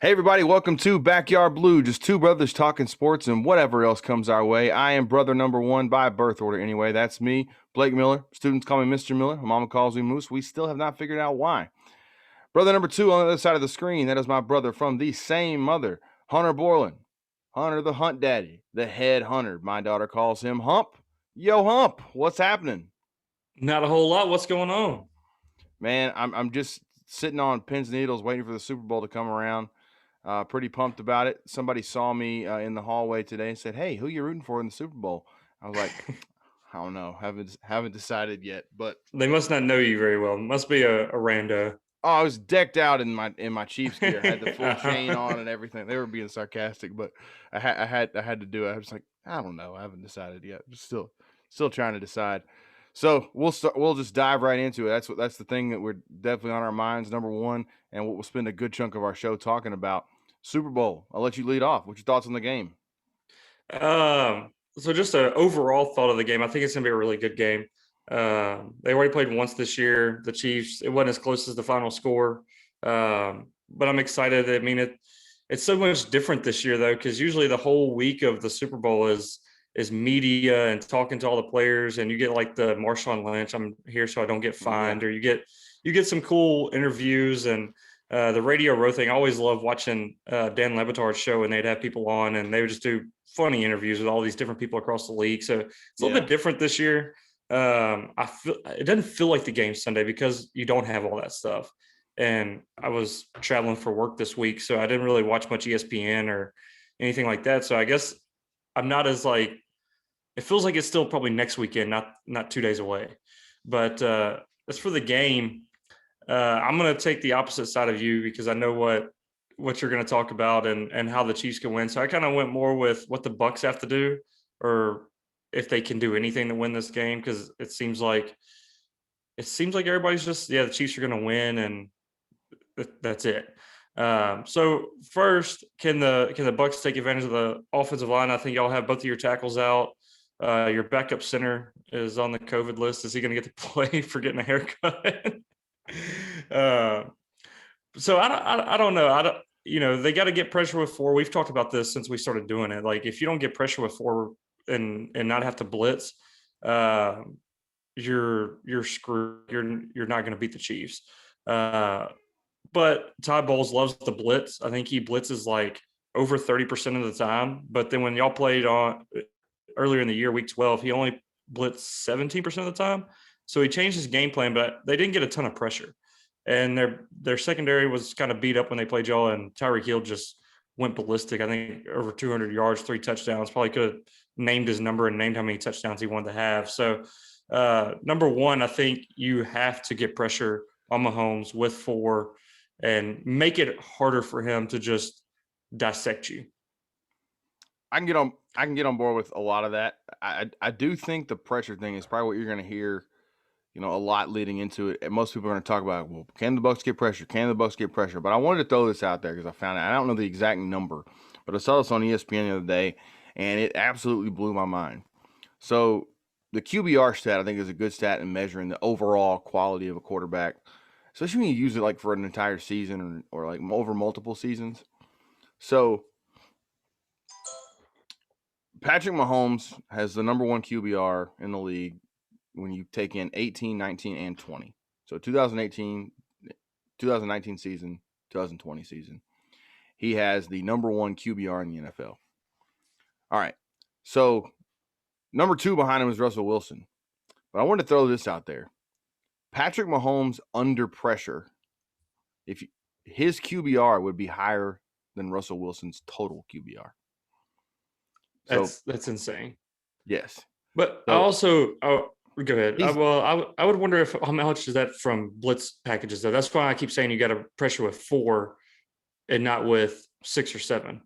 Hey, everybody, welcome to Backyard Blue, just two brothers talking sports and whatever else comes our way. I am brother number one by birth order anyway. That's me, Blake Miller. Students call me Mr. Miller. My mama calls me Moose. We still have not figured out why. Brother number two on the other side of the screen, that is my brother from the same mother, Hunter Borland. Hunter the Hunt Daddy, the head hunter. My daughter calls him Hump. Yo, Hump, what's happening? Not a whole lot. What's going on? Man, I'm just sitting on pins and needles waiting for the Super Bowl to come around. Pretty pumped about it. Somebody saw me in the hallway today and said, "Hey, who you rooting for in the Super Bowl?" I was like, "I don't know. Haven't decided yet." But They must not know you very well. Must be a rando. oh, I was decked out in my Chiefs gear. I had the full chain on and everything. They were being sarcastic, but I had to do it. I was like, I don't know. I haven't decided yet. Just still trying to decide. So we'll just dive right into it. That's the thing that we're definitely on our minds, number one, and what we'll spend a good chunk of our show talking about. Super Bowl. I'll let you lead off. What's your thoughts on the game? So just an overall thought of the game. I think it's gonna be a really good game. They already played once this year. The Chiefs. It wasn't as close as the final score, but I'm excited. I mean, it's so much different this year though, because usually the whole week of the Super Bowl is media and talking to all the players, and you get like the Marshawn Lynch. I'm here so I don't get Yeah. fined, or you get some cool interviews and the Radio Row thing. I always love watching Dan Levitar's show, and they'd have people on, and they would just do funny interviews with all these different people across the league. So it's a little Yeah. bit different this year. I feel it doesn't feel like the game Sunday because you don't have all that stuff. And I was traveling for work this week, so I didn't really watch much ESPN or anything like that. So I guess I'm not as like it feels like it's still probably next weekend, not 2 days away. But as for the game, I'm going to take the opposite side of you because I know what you're going to talk about and how the Chiefs can win. So I kind of went more with what the Bucks have to do, or if they can do anything to win this game, because it seems like everybody's just the Chiefs are going to win and that's it. So first, can the Bucks take advantage of the offensive line? I think y'all have both of your tackles out. Your backup center is on the COVID list. Is he going to get to play for getting a haircut? uh, so I don't know. I don't. They got to get pressure with four. We've talked about this since we started doing it. Like if you don't get pressure with four and not have to blitz, uh, you're screwed. You're not going to beat the Chiefs. Uh, but Ty Bowles loves the blitz. I think he blitzes like over 30% of the time. But then when y'all played on earlier in the year, week 12, he only blitzed 17% of the time. So he changed his game plan, but they didn't get a ton of pressure. And their secondary was kind of beat up when they played y'all, and Tyreek Hill just went ballistic. I think over 200 yards, 3 touchdowns. Probably could have named his number and named how many touchdowns he wanted to have. So number one, I think you have to get pressure on Mahomes with four and make it harder for him to just dissect you. I can get on board with a lot of that. I do think the pressure thing is probably what you're going to hear, a lot leading into it. And most people are going to talk about, well, can the Bucks get pressure? Can the Bucks get pressure? But I wanted to throw this out there because I found out. I don't know the exact number, but I saw this on ESPN the other day, and it absolutely blew my mind. So the QBR stat, I think, is a good stat in measuring the overall quality of a quarterback, especially when you use it like for an entire season or like over multiple seasons. So Patrick Mahomes has the number one QBR in the league when you take in 18, 19, and 20. So 2018, 2019 season, 2020 season. He has the number one QBR in the NFL. All right. So number two behind him is Russell Wilson. But I want to throw this out there. Patrick Mahomes under pressure, if his QBR would be higher than Russell Wilson's total QBR. So That's insane. yes. But I So also go ahead. he's I would wonder if how much is that from blitz packages though. That's why I keep saying you got to pressure with four and not with six or seven.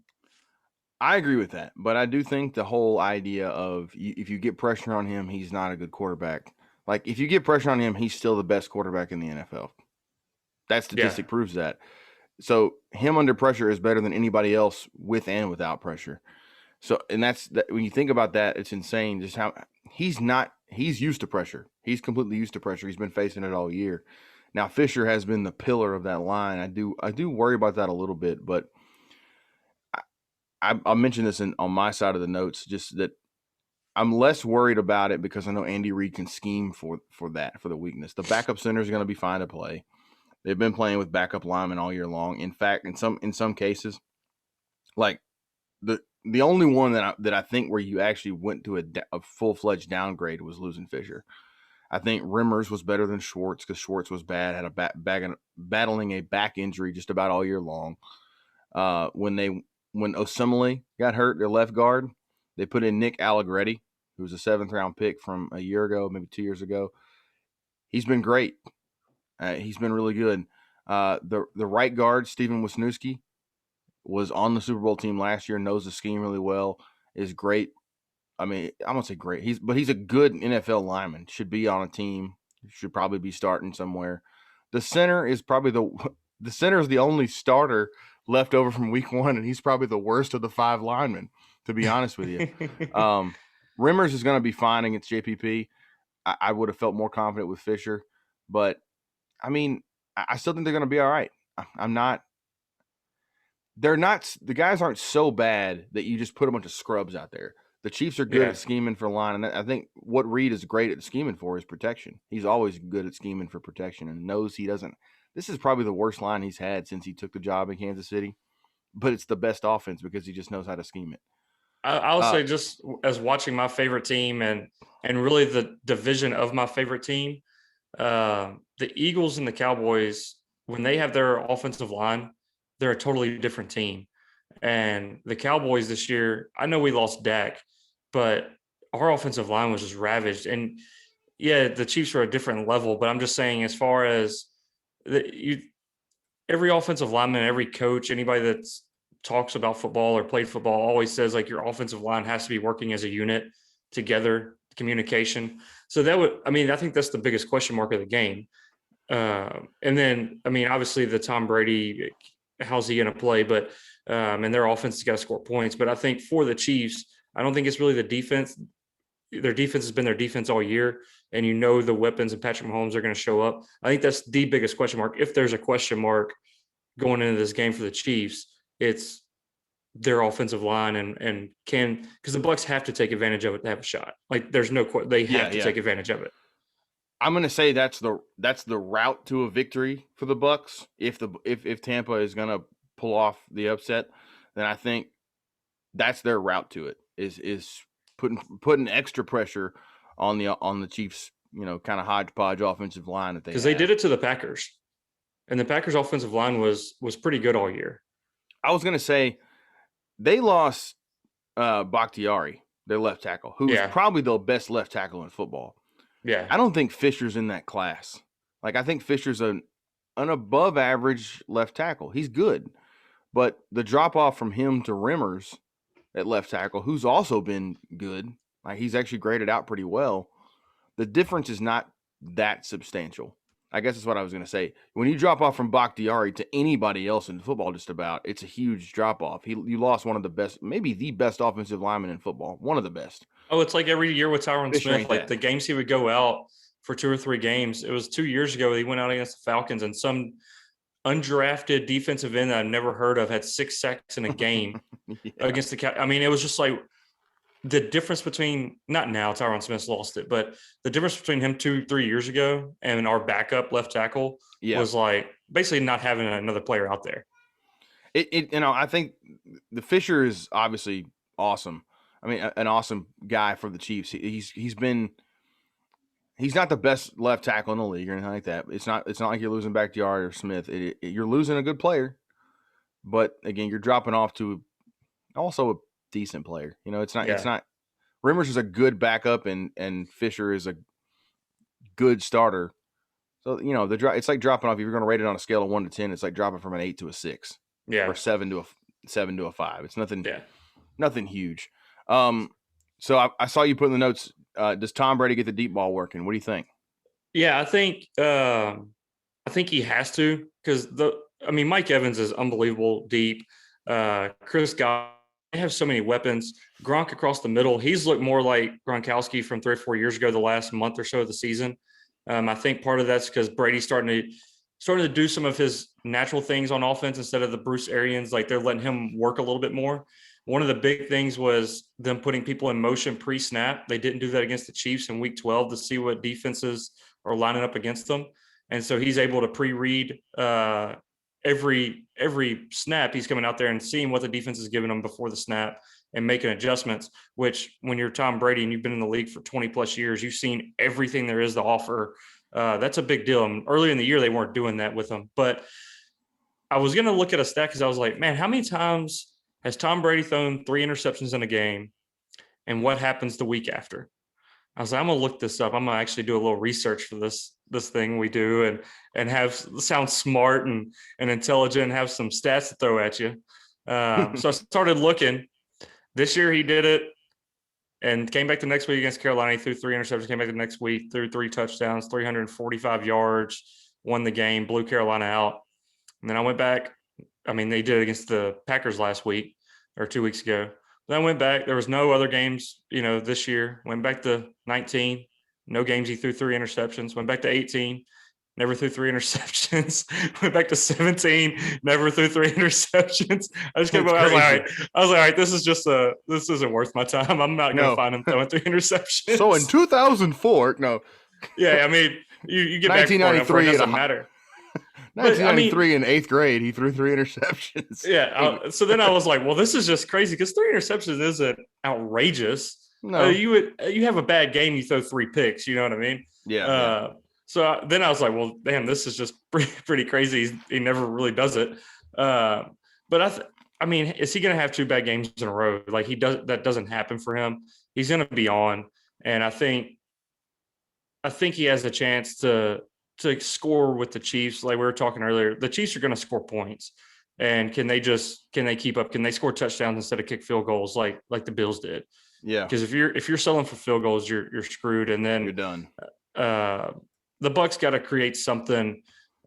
I agree with that, but I do think the whole idea of if you get pressure on him, he's not a good quarterback. Like if you get pressure on him, he's still the best quarterback in the NFL. That Yeah, statistic proves that. So him under pressure is better than anybody else with and without pressure. So and that's that, when you think about that, it's insane just how he's used to pressure. He's completely used to pressure. He's been facing it all year. Now Fisher has been the pillar of that line. I do worry about that a little bit, but I'll mention this on my side of the notes, just that I'm less worried about it because I know Andy Reid can scheme for the weakness. The backup center is going to be fine to play. They've been playing with backup linemen all year long. In fact, in some cases, like the only one that I think where you actually went to a full-fledged downgrade was losing Fisher. I think Rimmers was better than Schwartz because Schwartz was bad, had battling a back injury just about all year long. When Osemele got hurt, their left guard, they put in Nick Allegretti, who was a 7th-round pick from a year ago, maybe 2 years ago. He's been great. He's been really good. The right guard, Steven Wisniewski, was on the Super Bowl team last year, knows the scheme really well, is great. I mean, I won't say great. He's a good NFL lineman. Should be on a team. Should probably be starting somewhere. The center is probably the center is the only starter left over from week 1, and he's probably the worst of the 5 linemen, to be honest with you. Rimmers is going to be fine against JPP. I would have felt more confident with Fisher, but I mean, I still think they're going to be all right. I'm not. They're not. The guys aren't so bad that you just put a bunch of scrubs out there. The Chiefs are good at scheming for line, and I think what Reid is great at scheming for is protection. He's always good at scheming for protection and knows he doesn't. This is probably the worst line he's had since he took the job in Kansas City, but it's the best offense because he just knows how to scheme it. I'll say, just as watching my favorite team and really the division of my favorite team, the Eagles and the Cowboys, when they have their offensive line, they're a totally different team. And the Cowboys this year, I know we lost Dak, but our offensive line was just ravaged. And yeah, the Chiefs are a different level, but I'm just saying, as far as every offensive lineman, every coach, anybody that talks about football or played football always says, like, your offensive line has to be working as a unit together, communication. So I think that's the biggest question mark of the game. And then, I mean, obviously the Tom Brady, how's he going to play? But and their offense has got to score points. But I think for the Chiefs, I don't think it's really the defense. Their defense has been their defense all year, and the weapons and Patrick Mahomes are going to show up. I think that's the biggest question mark. If there's a question mark going into this game for the Chiefs, it's their offensive line and because the Bucs have to take advantage of it to have a shot. Like, there's no they have to take advantage of it. I'm going to say that's the route to a victory for the Bucs. If Tampa is going to pull off the upset, then I think that's their route to it, is putting extra pressure on the Chiefs, kind of hodgepodge offensive line that they did it to the Packers, and the Packers offensive line was pretty good all year. I was going to say they lost Bakhtiari, their left tackle, who is probably the best left tackle in football. Yeah. I don't think Fisher's in that class. Like, I think Fisher's an above average left tackle. He's good. But the drop off from him to Rimmers at left tackle, who's also been good, like, he's actually graded out pretty well. The difference is not that substantial. I guess that's what I was going to say. When you drop off from Bakhtiari to anybody else in football, just about, it's a huge drop off. You lost one of the best, maybe the best offensive lineman in football, one of the best. Oh, it's like every year with Tyron Smith. Like, the games he would go out for 2 or 3 games. It was 2 years ago he went out against the Falcons, and some undrafted defensive end that I've never heard of had 6 sacks in a game against the. I mean, it was just like the difference between, not now, Tyron Smith's lost it, but the difference between him 2-3 years ago and our backup left tackle was like basically not having another player out there. I think the Fisher is obviously awesome. I mean, an awesome guy for the Chiefs. He's not the best left tackle in the league or anything like that. It's not like you're losing Bakhtiari or Smith. You're losing a good player, but again, you're dropping off to also a decent player. It's not. Rimmers is a good backup, and Fisher is a good starter. So it's like dropping off. If you're going to rate it on a scale of 1 to 10, it's like dropping from an 8 to a 6. Yeah, or 7 to a 5. It's nothing. Yeah. Nothing huge. So I saw you put in the notes. Does Tom Brady get the deep ball working? What do you think? Yeah, I think he has to, because Mike Evans is unbelievable deep. Chris Godwin, they have so many weapons. Gronk across the middle. He's looked more like Gronkowski from 3 or 4 years ago, the last month or so of the season. I think part of that's because Brady's starting to do some of his natural things on offense instead of the Bruce Arians. Like, they're letting him work a little bit more. One of the big things was them putting people in motion pre-snap. They didn't do that against the Chiefs in week 12 to see what defenses are lining up against them. And so he's able to pre-read every snap. He's coming out there and seeing what the defense is giving him before the snap and making adjustments, which when you're Tom Brady and you've been in the league for 20 plus years, you've seen everything there is to offer. That's a big deal. And earlier in the year, they weren't doing that with him. But I was going to look at a stat because I was like, man, how many times has Tom Brady thrown 3 interceptions in a game? And what happens the week after? I was like, I'm going to look this up. I'm going to actually do a little research for this thing we do and have sound smart and intelligent and have some stats to throw at you. So I started looking. This year he did it and came back the next week against Carolina. He threw 3 interceptions, came back the next week, threw 3 touchdowns, 345 yards, won the game, blew Carolina out. And then I went back. I mean, they did it against the Packers last week or 2 weeks ago. Then I went back. There was no other games, this year. Went back to 19. No games. He threw 3 interceptions. Went back to 18. Never threw 3 interceptions. Went back to 17. Never threw 3 interceptions. I just kept going. I was like, all right, this isn't worth my time. I'm not going to find him throwing 3 interceptions. So in 2004, no. Yeah, I mean, you get back 1993, it doesn't matter. 1993 in 8th grade, he threw 3 interceptions. Yeah. So then I was like, well, this is just crazy because 3 interceptions isn't outrageous. No. You have a bad game, you throw 3 picks. You know what I mean? Yeah. So then I was like, well, damn, this is just pretty crazy. He never really does it. But I mean, is he going to have 2 bad games in a row? Like that doesn't happen for him. He's going to be on. And I think he has a chance to score with the Chiefs. Like we were talking earlier, the Chiefs are going to score points. And can they keep up? Can they score touchdowns instead of kick field goals like the Bills did? Yeah. Because if you're selling for field goals, you're screwed. And then you're done. The Bucs got to create something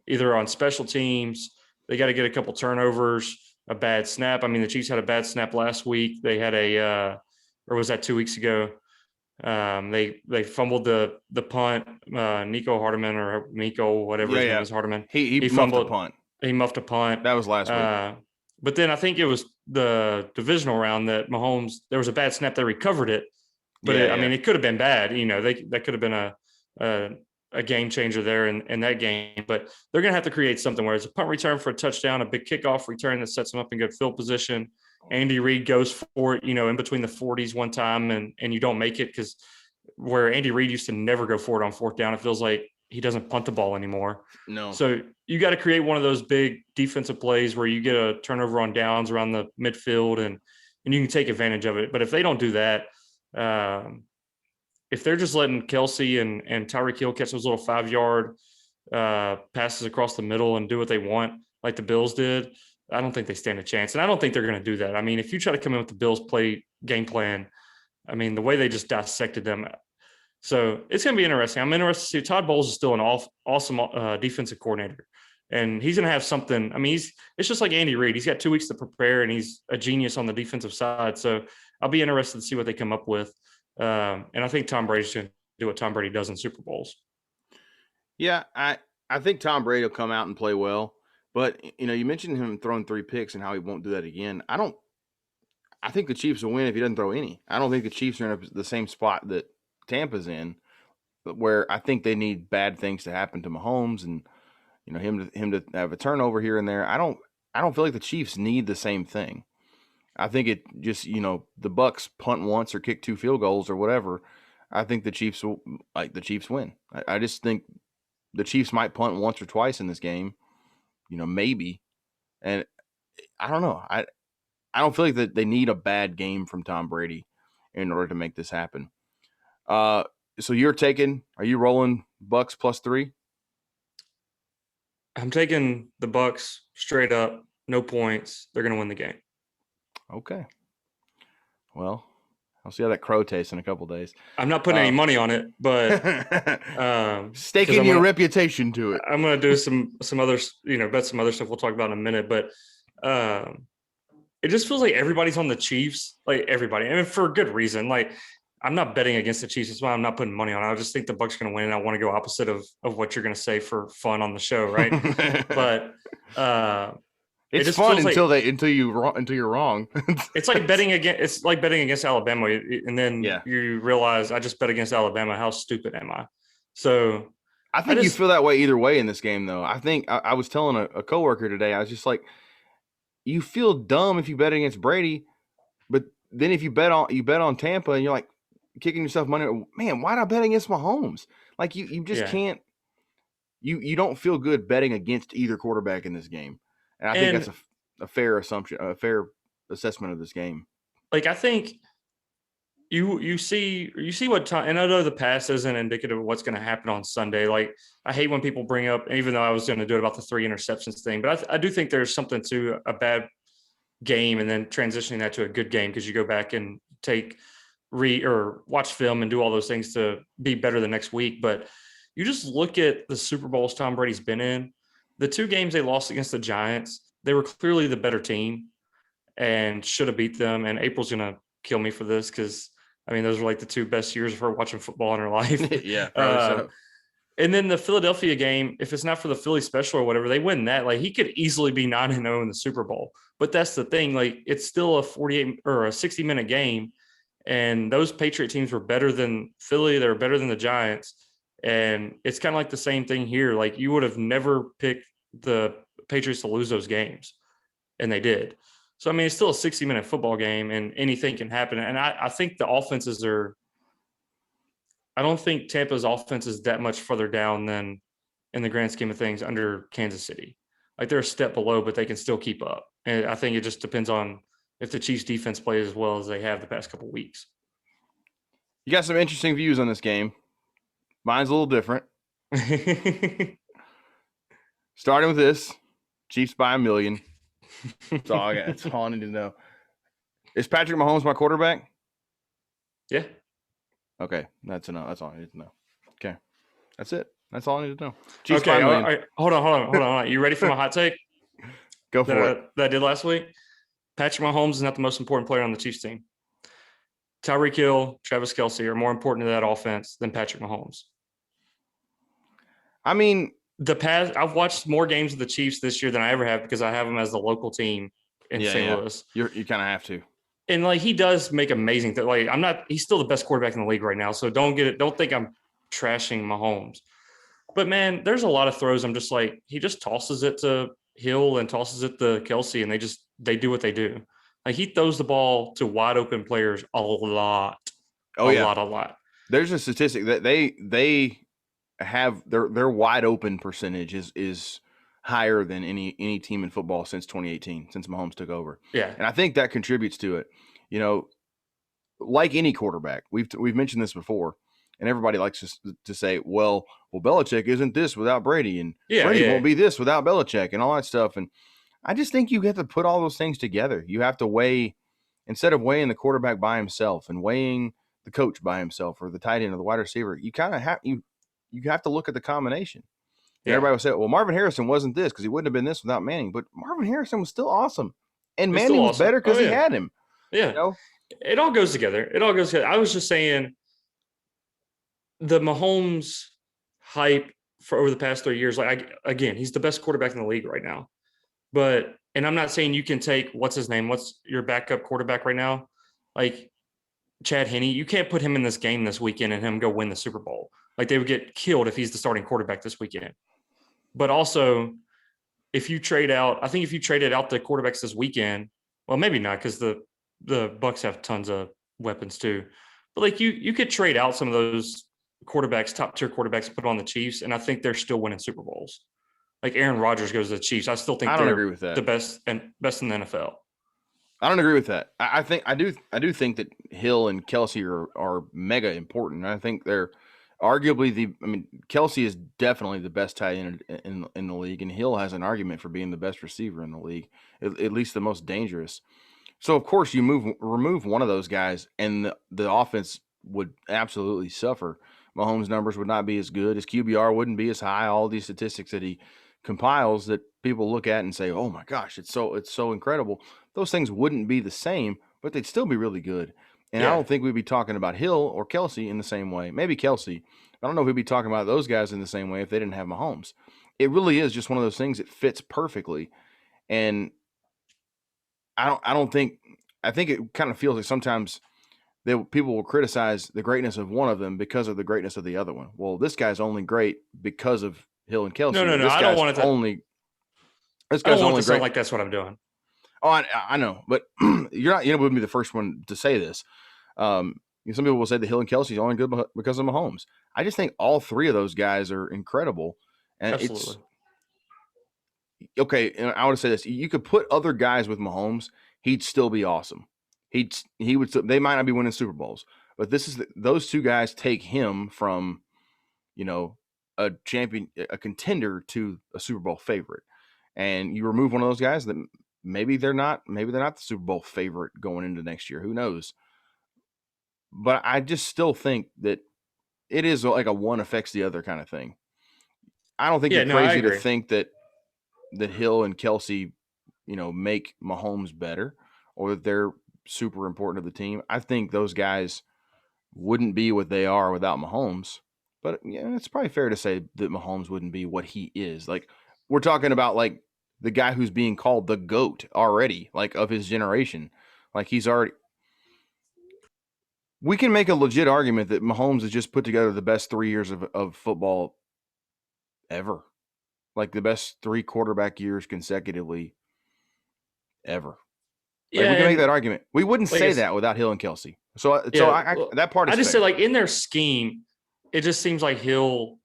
either on special teams. They got to get a couple turnovers, a bad snap. I mean, the Chiefs had a bad snap last week. They had or was that 2 weeks ago? They fumbled the punt. Nico Hardeman or Miko, whatever his name is, Hardeman. He fumbled a punt. He muffed a punt. That was last week. But then I think it was the divisional round that Mahomes, there was a bad snap. They recovered it. But I mean, it could have been bad. That could have been a game changer there in that game. But they're going to have to create something where it's a punt return for a touchdown, a big kickoff return that sets them up in good field position. Andy Reid goes for it, in between the 40s one time and you don't make it because where Andy Reid used to never go for it on 4th down, it feels like he doesn't punt the ball anymore. No. So you got to create one of those big defensive plays where you get a turnover on downs around the midfield and you can take advantage of it. But if they don't do that, if they're just letting Kelce and Tyreek Hill catch those little 5-yard passes across the middle and do what they want, like the Bills did, I don't think they stand a chance. And I don't think they're going to do that. I mean, if you try to come in with the Bills game plan, I mean, the way they just dissected them. So it's going to be interesting. I'm interested to see. Todd Bowles is still an awesome defensive coordinator. And he's going to have something. I mean, it's just like Andy Reid. He's got 2 weeks to prepare, and he's a genius on the defensive side. So I'll be interested to see what they come up with. And I think Tom Brady's going to do what Tom Brady does in Super Bowls. Yeah, I think Tom Brady will come out and play well. But, you mentioned him throwing 3 picks and how he won't do that again. I think the Chiefs will win if he doesn't throw any. I don't think the Chiefs are in the same spot that Tampa's in, where I think they need bad things to happen to Mahomes and, him to have a turnover here and there. I don't feel like the Chiefs need the same thing. I think it just, the Bucs punt once or kick 2 field goals or whatever. I think the Chiefs win. I just think the Chiefs might punt once or twice in this game. Maybe. And I don't know. I don't feel like that they need a bad game from Tom Brady in order to make this happen. So are you rolling Bucs +3? I'm taking the Bucs straight up, no points. They're going to win the game. Okay. Well, I'll see how that crow tastes in a couple days. I'm not putting any money on it, but staking your reputation to it. I'm going to do some other, bet some other stuff we'll talk about in a minute. But it just feels like everybody's on the Chiefs, like everybody, and for good reason. Like I'm not betting against the Chiefs. That's why I'm not putting money on it. I just think the Bucs are going to win, and I want to go opposite of what you're going to say for fun on the show, right? But It's just fun feels like until you're wrong. it's like betting against Alabama, and then Yeah. you realize I just bet against Alabama. How stupid am I? So I think you feel that way either way in this game, though. I think I was telling a coworker today, I was just like, you feel dumb if you bet against Brady, but then if you bet on Tampa and you're like kicking yourself money, man, why'd I bet against Mahomes? Like you just can't. You don't feel good betting against either quarterback in this game, and I think that's a fair assumption, a fair assessment of this game. Like I think you see what time, and I know the past isn't indicative of what's going to happen on Sunday. Like I hate when people bring up, even though I was going to do it about the 3 interceptions thing, but I do think there's something to a bad game and then transitioning that to a good game, because you go back and watch film and do all those things to be better the next week. But you just look at the Super Bowls Tom Brady's been in. The 2 games they lost against the Giants, they were clearly the better team and should have beat them. And April's going to kill me for this because, I mean, those were like the 2 best years of her watching football in her life. Yeah, probably so. And then the Philadelphia game, if it's not for the Philly special or whatever, they win that. Like he could easily be 9-0 in the Super Bowl. But that's the thing. Like it's still a 48 or a 60-minute game. And those Patriot teams were better than Philly. They were better than the Giants. And it's kind of like the same thing here. Like you would have never picked the Patriots to lose those games. And they did. So, I mean, it's still a 60-minute football game and anything can happen. And I think the offenses I don't think Tampa's offense is that much further down than in the grand scheme of things under Kansas City. Like they're a step below, but they can still keep up. And I think it just depends on if the Chiefs defense plays as well as they have the past couple of weeks. You got some interesting views on this game. Mine's a little different. Starting with this, Chiefs by 1 million. That's all I got. That's all I need to know. Is Patrick Mahomes my quarterback? Yeah. Okay, that's enough. That's all I need to know. Okay, that's it. That's all I need to know. Chiefs okay, all right. Hold on. You ready for my hot take? Go for it. That I did last week. Patrick Mahomes is not the most important player on the Chiefs team. Tyreek Hill, Travis Kelce are more important to that offense than Patrick Mahomes. I mean, I've watched more games of the Chiefs this year than I ever have because I have them as the local team in St. Louis. You kind of have to. And like he does make amazing things. Like he's still the best quarterback in the league right now. So don't think I'm trashing Mahomes. But man, there's a lot of throws. I'm just like, he just tosses it to Hill and tosses it to Kelce, and they do what they do. Like he throws the ball to wide open players a lot. A lot. There's a statistic that they have their wide open percentage is higher than any team in football since 2018, since Mahomes took over. Yeah. And I think that contributes to it. You know, like any quarterback, we've mentioned this before, and everybody likes to say, well, Belichick isn't this without Brady, and Brady won't be this without Belichick, and all that stuff. And I just think you have to put all those things together. You have to weigh, instead of weighing the quarterback by himself and weighing the coach by himself or the tight end or the wide receiver, you kind of have you have to look at the combination. Yeah. Everybody will say, well, Marvin Harrison wasn't this because he wouldn't have been this without Manning. But Marvin Harrison was still awesome. And Manning was better because he had him. Yeah. You know? It all goes together. I was just saying the Mahomes hype for over the past 3 years, again, he's the best quarterback in the league right now. And I'm not saying you can take, what's your backup quarterback right now? Like Chad Henne, you can't put him in this game this weekend and him go win the Super Bowl. Like they would get killed if he's the starting quarterback this weekend. But also, if you traded out the quarterbacks this weekend, well, maybe not because the Bucs have tons of weapons too. But like you could trade out some of those quarterbacks, top tier quarterbacks, put on the Chiefs, and I think they're still winning Super Bowls. Like Aaron Rodgers goes to the Chiefs. I still think I don't agree with that. The best in the NFL. I don't agree with that. I do think that Hill and Kelce are mega important. I think they're arguably Kelce is definitely the best tight end in the league, and Hill has an argument for being the best receiver in the league, at least the most dangerous. So of course you remove one of those guys, and the offense would absolutely suffer. Mahomes' numbers would not be as good. His QBR wouldn't be as high. All these statistics that he compiles that people look at and say, "Oh my gosh, it's so incredible." Those things wouldn't be the same, but they'd still be really good. And I don't think we'd be talking about Hill or Kelce in the same way. Maybe Kelce. I don't know if we'd be talking about those guys in the same way if they didn't have Mahomes. It really is just one of those things that fits perfectly. And I think it kind of feels like sometimes people will criticize the greatness of one of them because of the greatness of the other one. Well, this guy's only great because of Hill and No, Kelce. no, Well, no. this guy's only sound great. like that's what I'm doing. Oh, I know, but you're not wouldn't be the first one to say this. Some people will say that Hill and Kelce is only good because of Mahomes. I just think all three of those guys are incredible, and Absolutely. it's okay. And I want to say this: you could put other guys with Mahomes, he'd still be awesome. He would. They might not be winning Super Bowls, but those two guys take him from, a champion, a contender to a Super Bowl favorite, and you remove one of those guys, that maybe they're not the Super Bowl favorite going into next year. Who knows? But I just still think that it is like a one affects the other kind of thing. I don't think Yeah, you're no, I crazy to agree. think that Hill and Kelce, make Mahomes better or that they're super important to the team. I think those guys wouldn't be what they are without Mahomes. But yeah, it's probably fair to say that Mahomes wouldn't be what he is. Like, we're talking about like the guy who's being called the GOAT already, like of his generation. Like he's already. We can make a legit argument that Mahomes has just put together the best 3 years of football ever. Like the best 3 quarterback years consecutively ever. Like Yeah, we can make and that argument. We wouldn't like I say s- that without Hill and Kelce. So yeah, I well, that part I is just say fair. like in their scheme, it just seems like Hill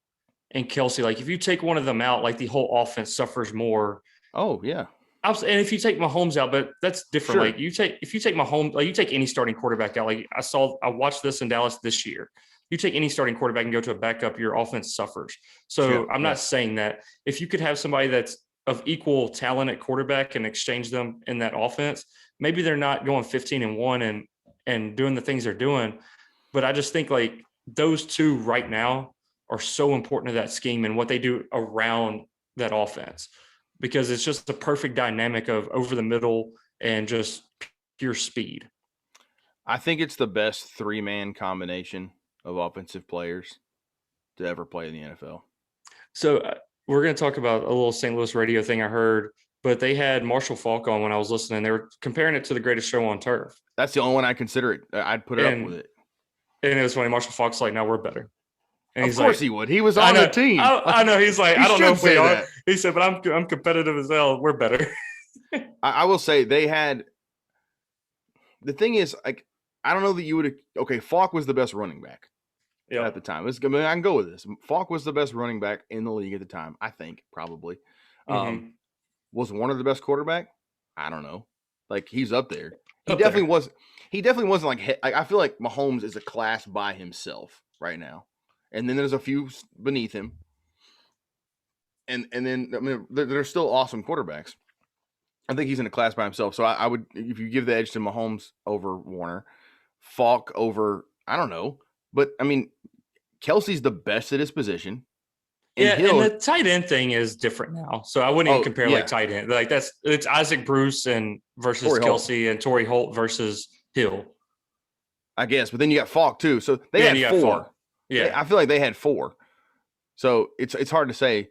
and Kelce, like if you take one of them out, like the whole offense suffers more. Oh yeah, And if you take Mahomes out, but that's different. sure. Like if you take Mahomes, like you take any starting quarterback out. Like I watched this in Dallas this year. You take any starting quarterback and go to a backup, your offense suffers. Yeah, So I'm yeah. not saying that. If you could have somebody that's of equal talent at quarterback and exchange them in that offense, maybe they're not going 15-1 and doing the things they're doing. But I just think like those two right now are so important to that scheme and what they do around that offense, because it's just a perfect dynamic of over the middle and just pure speed. I think it's the best 3-man combination of offensive players to ever play in the NFL. So we're going to talk about a little St. Louis radio thing I heard, but they had Marshall Faulk on when I was listening. They were comparing it to the greatest show on turf. That's the only one I consider it. I'd put it up with And it. it was funny. Marshall Faulk's like, no, we're better. And Of he's course like, he would. He was I on the know, team. I know. He's like, He I don't know should if we say are. that. He said, but I'm competitive as hell. We're better. I will say they had. The thing is, like, I don't know that you would. Okay, Falk was the best running back at the time. I can go with this. Falk was the best running back in the league at the time. I think probably. Mm-hmm. Was Warner the best quarterback? I don't know. Like he's up there. He Up definitely there. was. He definitely wasn't like. I feel like Mahomes is a class by himself right now, and then there's a few beneath him, and then I mean they're still awesome quarterbacks. I think he's in a class by himself. So I would, if you give the edge to Mahomes over Warner, Falk over, I don't know, but I mean Kelce's the best at his position, and Yeah, and Hill. the tight end thing is different now. So I wouldn't even Oh compare like yeah, tight end. Like it's Isaac Bruce and versus Torrey Holt, Kelce and Torrey Holt versus Hill. I guess. But then you got Falk too. So they Yeah, and had you got four. Falk. Yeah. I feel like they had four. So it's hard to say.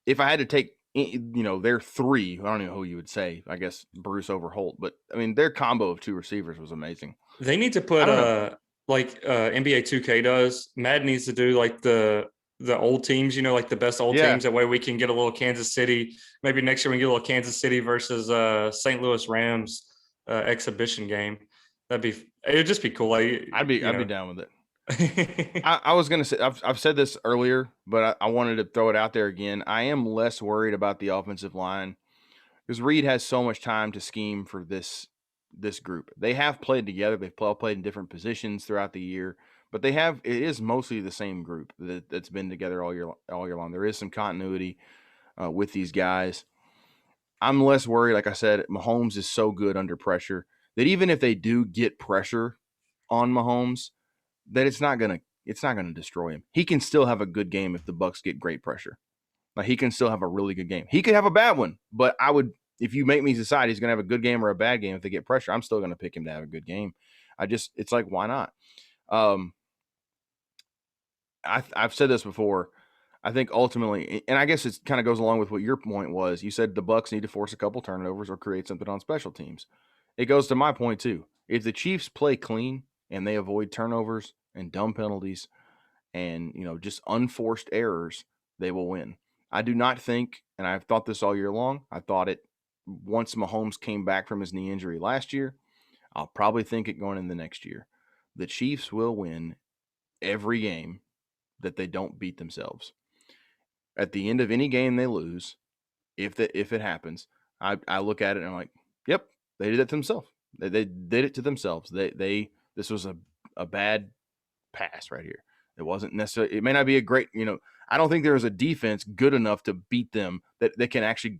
If I had to take, their three, I don't know who you would say. I guess Bruce over Holt, but I mean their combo of two receivers was amazing. They need to I put don't know. like NBA 2K does. Madden needs to do like the old teams, like the best old Yeah, teams. That way we can get a little Kansas City. Maybe next year we can get a little Kansas City versus St. Louis Rams exhibition game. It'd just be cool. Like I'd be down with it. I was gonna say I've said this earlier, but I wanted to throw it out there again. I am less worried about the offensive line because Reed has so much time to scheme for this group. They have played together. They've played in different positions throughout the year, but it is mostly the same group that's been together all year long. There is some continuity with these guys. I'm less worried. Like I said, Mahomes is so good under pressure that even if they do get pressure on Mahomes, that it's not gonna destroy him. He can still have a good game if the Bucks get great pressure. Like he can still have a really good game. He could have a bad one, but if you make me decide he's gonna have a good game or a bad game if they get pressure, I'm still gonna pick him to have a good game. It's like why not? Um, I've said this before. I think ultimately, and I guess it kind of goes along with what your point was. You said the Bucks need to force a couple turnovers or create something on special teams. It goes to my point too. If the Chiefs play clean and they avoid turnovers and dumb penalties and just unforced errors, they will win. I do not think, and I've thought this all year long. I thought it once Mahomes came back from his knee injury last year. I'll probably think it going in the next year. The Chiefs will win every game that they don't beat themselves. At the end of any game they lose, if it happens, I look at it and I'm like, yep, they did it to themselves. They did it to themselves. This was a bad pass right here. It wasn't necessarily. It may not be a great. I don't think there is a defense good enough to beat them that can actually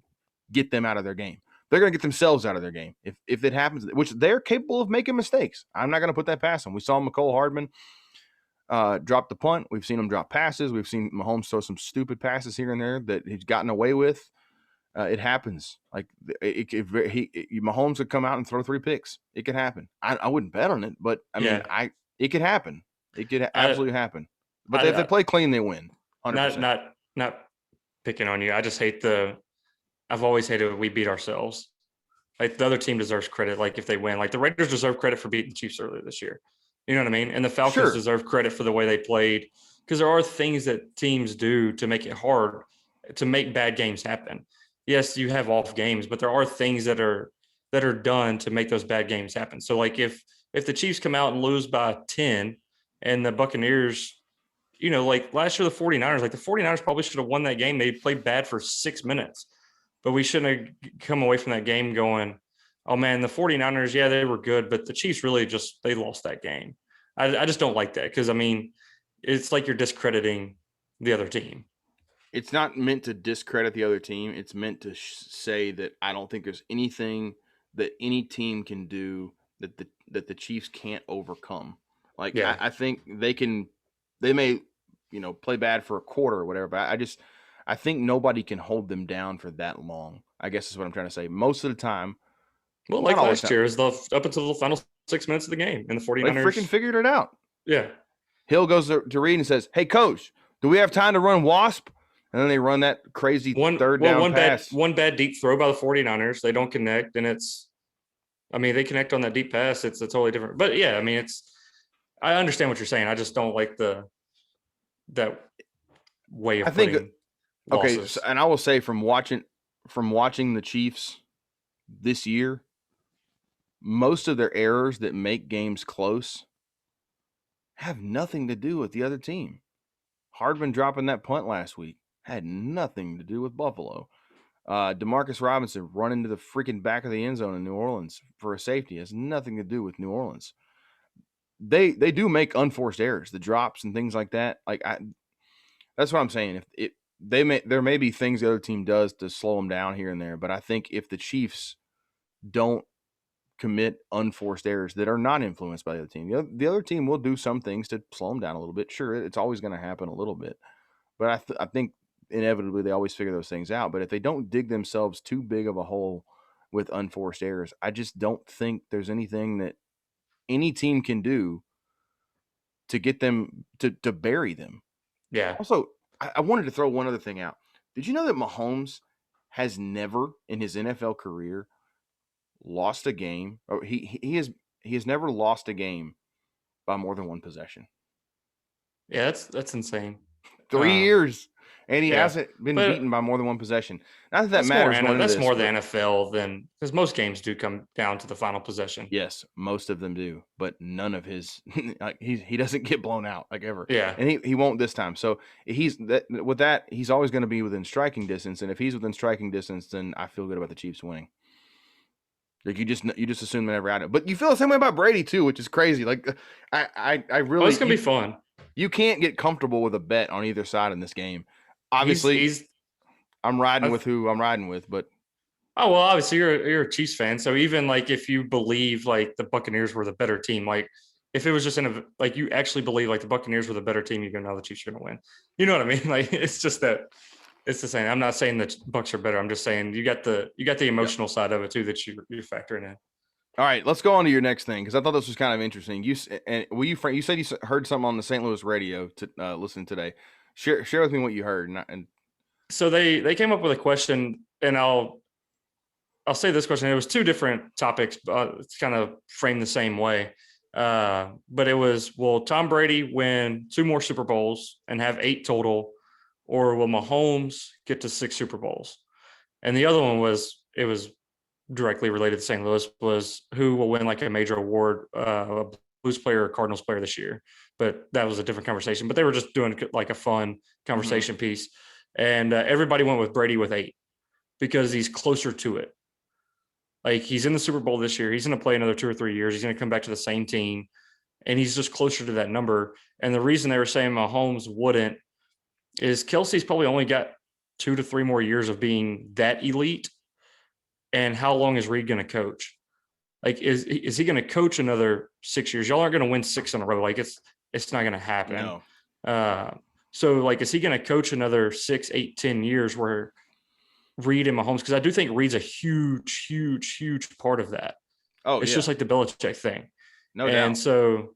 get them out of their game. They're going to get themselves out of their game if it happens, which they're capable of making mistakes. I'm not going to put that past them. We saw McCole Hardman drop the punt. We've seen him drop passes. We've seen Mahomes throw some stupid passes here and there that he's gotten away with. It happens. Like Mahomes could come out and throw 3 picks. It could happen. I wouldn't bet on it, but I mean, it could happen. It could absolutely happen. But if they play clean, they win. 100%. Not picking on you. I just hate I've always hated when we beat ourselves. Like the other team deserves credit. Like if they win, like the Raiders deserve credit for beating the Chiefs earlier this year. You know what I mean? And the Falcons deserve credit for the way they played, because there are things that teams do to make it hard to make bad games happen. Yes, you have off games, but there are things that are done to make those bad games happen. So like if the Chiefs come out and lose by 10 and the Buccaneers, like last year, the 49ers, like the 49ers probably should have won that game. They played bad for 6 minutes, but we shouldn't have come away from that game going, oh man, the 49ers, yeah, they were good, but the Chiefs really they lost that game. I just don't like that, because I mean, it's like you're discrediting the other team. It's not meant to discredit the other team. It's meant to say that I don't think there's anything that any team can do that the Chiefs can't overcome. Like I think they may play bad for a quarter or whatever, but I think nobody can hold them down for that long. I guess is what I'm trying to say. Most of the time. Well, like last year, is up until the final 6 minutes of the game, and the 49ers. They freaking figured it out. Yeah. Hill goes to Reed and says, "Hey, coach, do we have time to run wasp?" And then they run that crazy third down pass. One bad deep throw by the 49ers. They don't connect, and they connect on that deep pass. It's a totally different. But yeah, I mean, I understand what you're saying. I just don't like that way of putting losses. Okay, so, and I will say from watching the Chiefs this year, most of their errors that make games close have nothing to do with the other team. Hardman dropping that punt last week had nothing to do with Buffalo. Demarcus Robinson running to the freaking back of the end zone in New Orleans for a safety has nothing to do with New Orleans. They do make unforced errors, the drops and things like that. That's what I'm saying. There may be things the other team does to slow them down here and there, but I think if the Chiefs don't commit unforced errors that are not influenced by the other team, the other team will do some things to slow them down a little bit. Sure, it's always going to happen a little bit, but I think inevitably they always figure those things out. But if they don't dig themselves too big of a hole with unforced errors, I just don't think there's anything that any team can do to get them to bury them. Yeah. Also, I wanted to throw one other thing out. Did you know that Mahomes has never in his NFL career lost a game, or he has never lost a game by more than one possession? Yeah, that's insane. 3 years, and he hasn't been beaten by more than one possession. Not that matters. That's more the NFL than, because most games do come down to the final possession. Yes, most of them do, but none of his. He doesn't get blown out like ever. Yeah, and he won't this time. So he's always going to be within striking distance, and if he's within striking distance, then I feel good about the Chiefs winning. Like you just assume they're never out of it. But you feel the same way about Brady too, which is crazy. Like I really. It's gonna be fun. You can't get comfortable with a bet on either side in this game. Obviously, I'm riding with who I'm riding with, but. Oh well, obviously you're a Chiefs fan, so even like if you believe like the Buccaneers were the better team, like if it was just like you actually believe like the Buccaneers were the better team, you're gonna know the Chiefs are gonna win. You know what I mean? Like it's just that. It's the same. I'm not saying the Bucs are better. I'm just saying you got the emotional side of it too that you're factoring in. All right, let's go on to your next thing, because I thought this was kind of interesting. You said you heard something on the St. Louis radio to listen today. Share with me what you heard. And So they came up with a question, and I'll say this question. It was two different topics, it's kind of framed the same way. But it was, will Tom Brady win 2 more Super Bowls and have 8 total, or will Mahomes get to 6 Super Bowls? And the other one was, it was directly related to St. Louis, was who will win like a major award, a Blues player or Cardinals player this year. But that was a different conversation. But they were just doing like a fun conversation piece. And everybody went with Brady with 8 because he's closer to it. Like, he's in the Super Bowl this year. He's going to play another 2 or 3 years. He's going to come back to the same team, and he's just closer to that number. And the reason they were saying Mahomes wouldn't is Kelce's probably only got 2 to 3 more years of being that elite. And how long is Reed going to coach? Like, is he going to coach another 6 years? Y'all aren't going to win 6 in a row. Like, it's not going to happen. no. So, like, is he going to coach another 6, 8, 10 years where Reed and Mahomes? Because I do think Reed's a huge, huge, huge part of that. Oh, it's just like the Belichick thing. No doubt. And so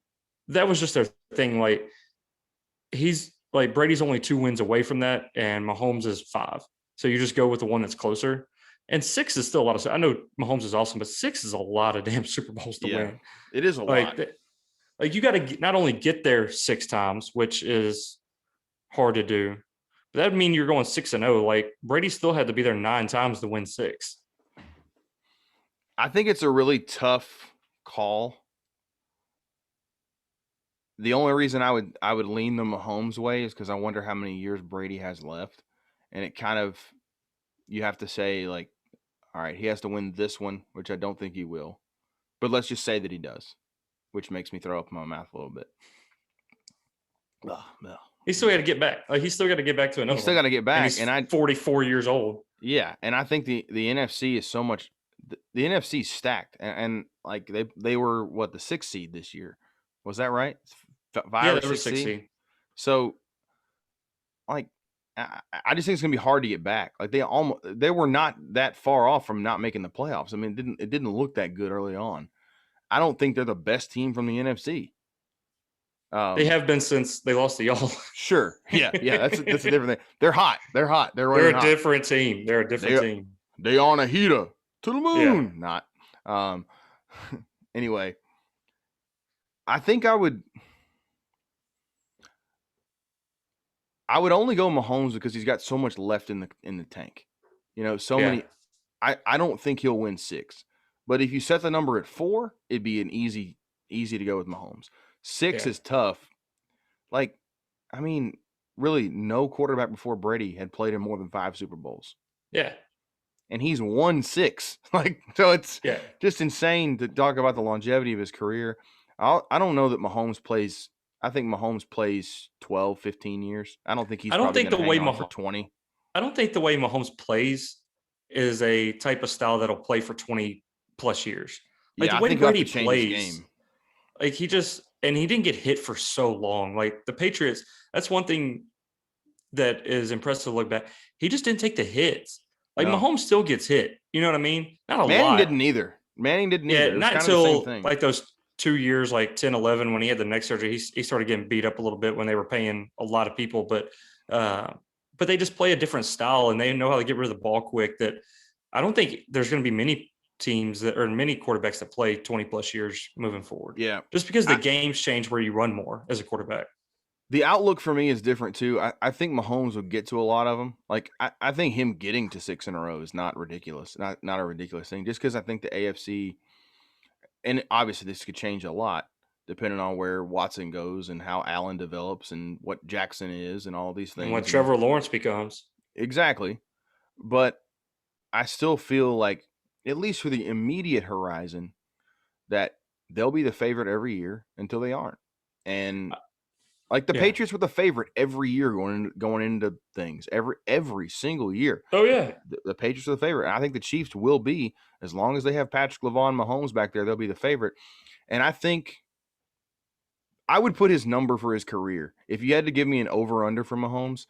that was just their thing. Like, he's like, Brady's only 2 wins away from that, and Mahomes is 5. So you just go with the one that's closer. And 6 is still a lot of. I know Mahomes is awesome, but 6 is a lot of damn Super Bowls to win. It is a lot. Like, you got to not only get there 6 times, which is hard to do, but that would mean you're going 6-0. Like, Brady still had to be there 9 times to win 6. I think it's a really tough call. The only reason I would lean the Mahomes way is because I wonder how many years Brady has left, and it kind of, you have to say, like, all right, he has to win this one, which I don't think he will, but let's just say that he does, which makes me throw up my mouth a little bit. No. He's still got to get back. Like, he's still got to get back to another. He's still got to get back, and he's 44 years old. Yeah, and I think the NFC is so much. The NFC is stacked, and like they were what, the 6th seed this year, was that right? 5 or 6 seed. So, like, I just think it's gonna be hard to get back. Like, they were not that far off from not making the playoffs. I mean, it didn't look that good early on. I don't think they're the best team from the NFC. They have been since they lost to y'all. Sure. Yeah. That's a different thing. They're hot. They're a different team. They're a different team. They on a heater to the moon. Yeah. Not. Anyway, I think I would only go Mahomes because he's got so much left in the tank. You know, many. I don't think he'll win 6, but if you set the number at 4, it'd be an easy to go with Mahomes. 6 is tough. Like, I mean, really, no quarterback before Brady had played in more than 5 Super Bowls. Yeah. And he's won 6. Like, so it's just insane to talk about the longevity of his career. I don't know that Mahomes plays. I think Mahomes plays 12, 15 years. I don't think he's probably going to hang on for 20. I don't think the way Mahomes plays is a type of style that'll play for 20 plus years. Like, the way Brady plays, like, he didn't get hit for so long. Like, the Patriots, that's one thing that is impressive to look back. He just didn't take the hits. Like, Mahomes still gets hit. You know what I mean? Not a lot. Manning didn't either. Yeah, not until like those 2 years, like 10, 11, when he had the neck surgery. He started getting beat up a little bit when they were paying a lot of people. But they just play a different style, and they know how to get rid of the ball quick. That I don't think there's going to be many teams many quarterbacks that play 20 plus years moving forward. Yeah. Just because the games change where you run more as a quarterback. The outlook for me is different too. I think Mahomes will get to a lot of them. Like, I think him getting to 6 in a row is not ridiculous. Not a ridiculous thing. Just because I think the AFC, and obviously this could change a lot depending on where Watson goes and how Allen develops and what Jackson is and all these things. And what Trevor Lawrence becomes. Exactly. But I still feel like, at least for the immediate horizon, that they'll be the favorite every year until they aren't. And like, the Patriots were the favorite every year going into things, every single year. Oh yeah, the Patriots are the favorite. And I think the Chiefs will be, as long as they have Patrick LaVon Mahomes back there, they'll be the favorite. And I think I would put his number for his career. If you had to give me an over/under for Mahomes,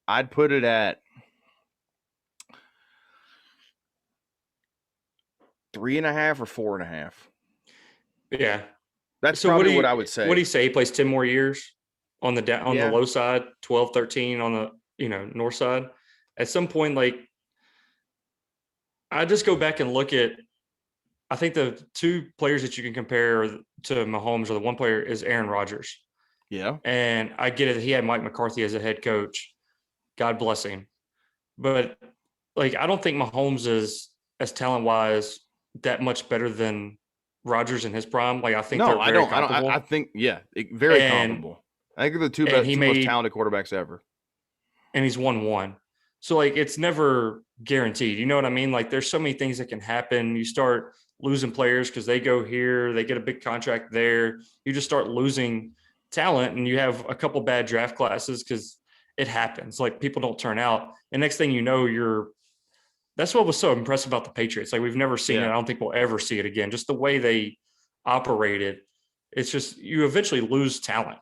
I'd put it at 3.5 or 4.5. Yeah, that's so probably what I would say. What do you say? He plays 10 more years. on the low side, 12, 13 on the north side. At some point, like I just go back and look at. I think the two players that you can compare to Mahomes, or the one player, is Aaron Rodgers. Yeah. And I get it. He had Mike McCarthy as a head coach. God bless him. But like, I don't think Mahomes is, as talent wise, that much better than Rodgers in his prime. Like, I think they're very comparable. I think, very comparable. I think they're the two most talented quarterbacks ever. And he's won one. So like, it's never guaranteed. You know what I mean? Like, there's so many things that can happen. You start losing players because they go here, they get a big contract there. You just start losing talent, and you have a couple bad draft classes because it happens. Like, people don't turn out. And next thing you know, that's what was so impressive about the Patriots. Like, we've never seen it. I don't think we'll ever see it again. Just the way they operated. It's just, you eventually lose talent.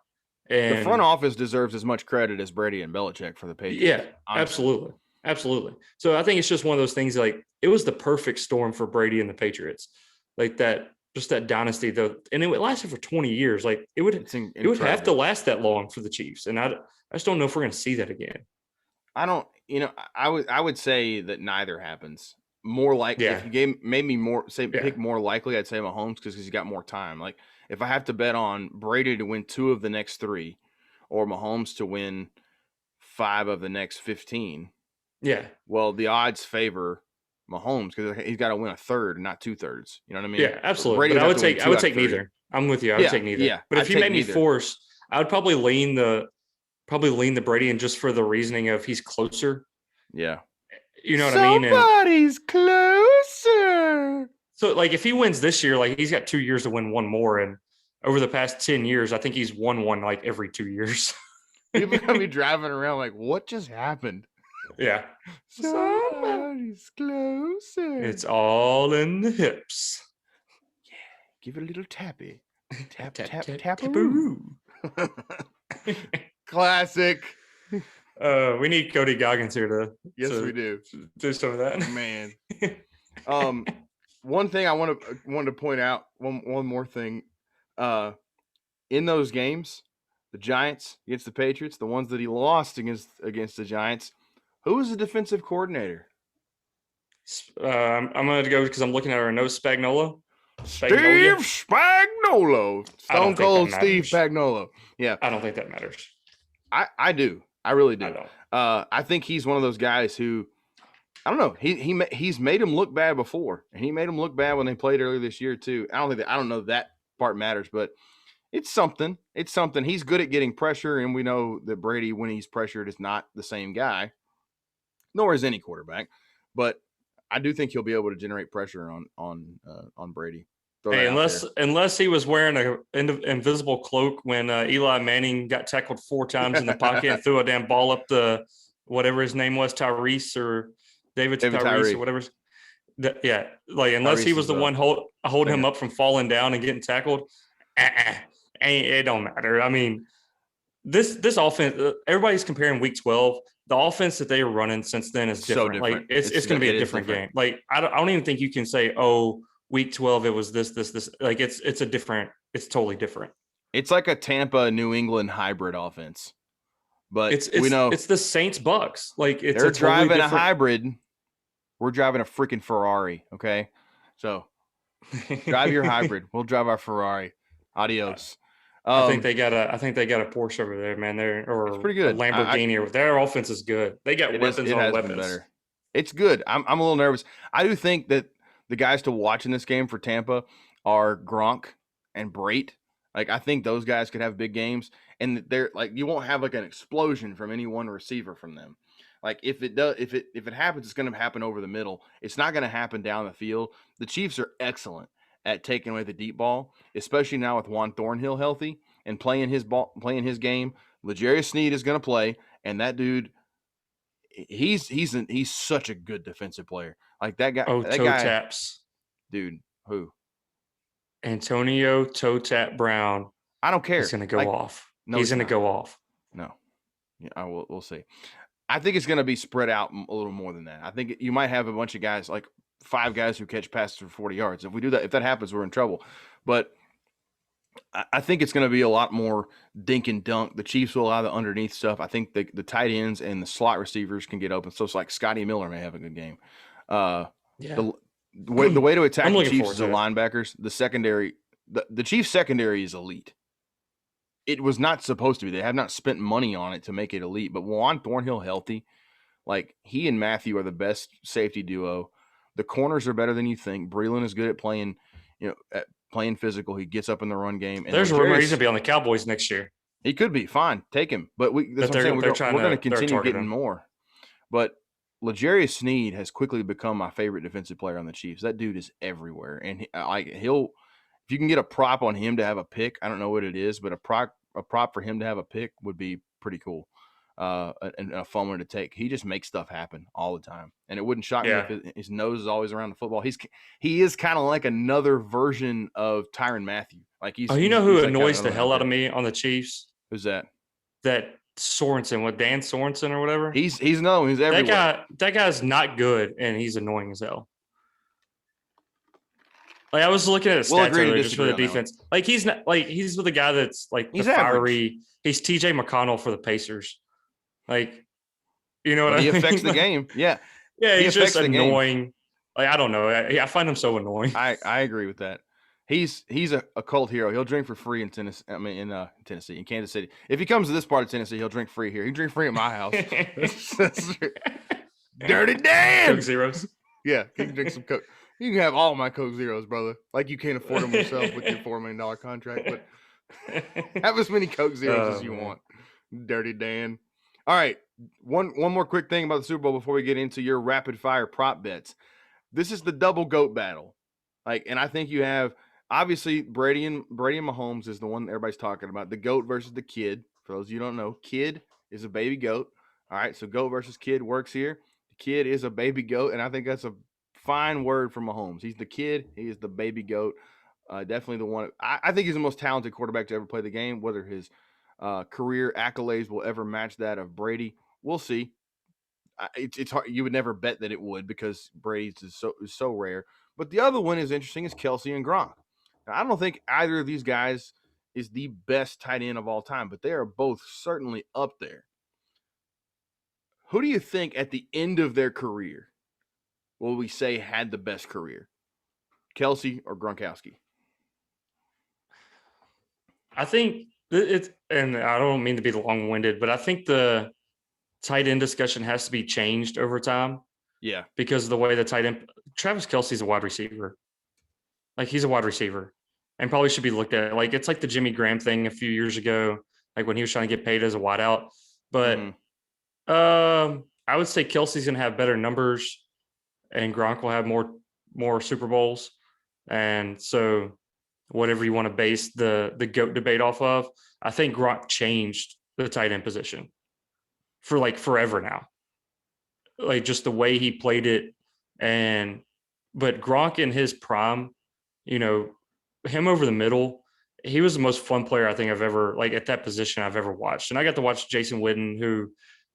And the front office deserves as much credit as Brady and Belichick for the Patriots. Yeah, honestly. Absolutely. So I think it's just one of those things, like, it was the perfect storm for Brady and the Patriots. Like that, just that dynasty though. And it lasted for 20 years. Like it would have to last that long for the Chiefs. And I just don't know if we're going to see that again. I would say that neither happens. More like if you made me pick more likely, I'd say Mahomes because he's got more time. Like if I have to bet on Brady to win 2 of the next 3 or Mahomes to win 5 of the next 15. Yeah. Well, the odds favor Mahomes because he's got to win a third, not 2/3. You know what I mean? Yeah, absolutely. But I would take neither. I'm with you. I would take neither. Yeah, but if you made me force, I would probably lean the Brady, and just for the reasoning of he's closer. Yeah. You know what I mean? Somebody's closer. So like if he wins this year, like he's got 2 years to win one more. And over the past 10 years, I think he's won one like every 2 years. People gonna be driving around like, what just happened? Yeah. Somebody's closer. It's all in the hips. Yeah. Give it a little tappy. Tap, tap, tap, taparoo. Classic. We need Cody Goggins here to. Yes, we do. Do some of that. Man. One thing I wanted to point out, one more thing. In those games, the Giants against the Patriots, the ones that he lost against the Giants, who was the defensive coordinator? I'm going to go because I'm looking at our notes. Spagnuolo. Steve Spagnuolo. Stone Cold Steve Spagnuolo. Yeah. I don't think that matters. I do. I really do. I don't. I think he's one of those guys who, I don't know. He's made him look bad before, and he made him look bad when they played earlier this year too. I don't know that part matters, but it's something. It's something. He's good at getting pressure, and we know that Brady, when he's pressured, is not the same guy. Nor is any quarterback, but I do think he'll be able to generate pressure on Brady. Hey, unless he was wearing an invisible cloak when Eli Manning got tackled 4 times in the pocket and threw a damn ball up the whatever his name was, Tyrese or David Tyrese or whatever. Yeah, like unless Tyrese he was the one holding him up from falling down and getting tackled, it don't matter. I mean, this offense, everybody's comparing Week 12. The offense that they are running since then is different. So different. Like it's going to be a different game. Like I don't even think you can say, oh, Week 12 it was this. Like it's totally different. It's like a Tampa New England hybrid offense. But we know it's the Saints Bucks. Like they're driving a hybrid. We're driving a freaking Ferrari. Okay, so drive your hybrid. We'll drive our Ferrari. Adios. I think they got a Porsche over there, man. It's pretty good. A Lamborghini. Their offense is good. They got weapons on weapons. Better. It's good. I'm a little nervous. I do think that the guys to watch in this game for Tampa are Gronk and Brate. Like I think those guys could have big games, and they're like you won't have like an explosion from any one receiver from them. Like if it happens, it's going to happen over the middle. It's not going to happen down the field. The Chiefs are excellent at taking away the deep ball, especially now with Juan Thornhill healthy and playing his game. L'Jarius Sneed is going to play, and that dude, he's such a good defensive player. Like that guy. Oh, that toe guy, taps, dude. Who? Antonio Toe Tap Brown. I don't care. He's going to go off. No, he's going to go off. No, yeah, we'll see. I think it's going to be spread out a little more than that. I think you might have a bunch of guys, like 5 guys who catch passes for 40 yards. If that happens, we're in trouble. But I think it's going to be a lot more dink and dunk. The Chiefs will allow the underneath stuff. I think the tight ends and the slot receivers can get open. So it's like Scotty Miller may have a good game. Yeah. The the way to attack I'm the looking Chiefs forward is the to it. linebackers. The secondary, the Chiefs secondary is elite. It was not supposed to be. They have not spent money on it to make it elite. But Juan Thornhill healthy, like he and Matthew are the best safety duo. The corners are better than you think. Breland is good at playing, at playing physical. He gets up in the run game. And There's a rumor he's L'Jarius, gonna be on the Cowboys next year, he could be fine. Take him. But that's but what I'm saying. they're trying We're going to to continue target getting him. more. But L'Jarius Sneed has quickly become my favorite defensive player on the Chiefs. That dude is everywhere, and he'll if you can get a prop on him to have a pick, I don't know what it is, but a prop for him to have a pick would be pretty cool. And a fun one to take. He just makes stuff happen all the time, and it wouldn't shock me if his nose is always around the football. He is kind of like another version of Tyrann Mathieu. Like who annoys the hell out of me on the Chiefs? Who's that? That Sorensen, with Dan Sorensen or whatever. He's known. He's everywhere. That guy's not good, and he's annoying as hell. Like I was looking at a stat earlier just for the defense. Like he's not like he's with a guy that's like he's fiery. He's TJ McConnell for the Pacers. Like, you know what I mean? He affects the game. Yeah. Yeah, he's just annoying. Like I don't know. I find him so annoying. I agree with that. He's a cult hero. He'll drink for free in Tennessee. I mean, in Tennessee, in Kansas City. If he comes to this part of Tennessee, he'll drink free here. He drink free at my house. Dirty Dan. Coke Zeros. Yeah, he can drink some Coke. You can have all my Coke Zeros, brother. Like you can't afford them yourself with your $4 million contract, but have as many Coke Zeros as you want. Dirty Dan. All right, one more quick thing about the Super Bowl before we get into your rapid fire prop bets. This is the double GOAT battle. And I think you have obviously Brady and Mahomes is the one everybody's talking about. The GOAT versus the kid. For those of you who don't know, kid is a baby goat. All right, so GOAT versus kid works here. The kid is a baby goat, and I think that's a fine word for Mahomes. He's the kid. He is the baby goat. Definitely the one. I think he's the most talented quarterback to ever play the game. Whether his career accolades will ever match that of Brady, we'll see. It's hard. You would never bet that it would because Brady's is so rare. But the other one is interesting is Kelce and Gronk. Now, I don't think either of these guys is the best tight end of all time, but they are both certainly up there. Who do you think at the end of their career will we say had the best career? Kelce or Gronkowski? I think it's, and I don't mean to be long-winded, but I think the tight end discussion has to be changed over time. Yeah. Because of the way the tight end, Travis Kelce's a wide receiver. Like he's a wide receiver and probably should be looked at. Like it's like the Jimmy Graham thing a few years ago, like when he was trying to get paid as a wideout. But I would say Kelce's going to have better numbers and Gronk will have more Super Bowls. And so whatever you want to base the GOAT debate off of, I think Gronk changed the tight end position for like forever now. Like just the way he played it. But Gronk in his prime, him over the middle, he was the most fun player I think I've ever, like at that position I've ever watched. And I got to watch Jason Witten, who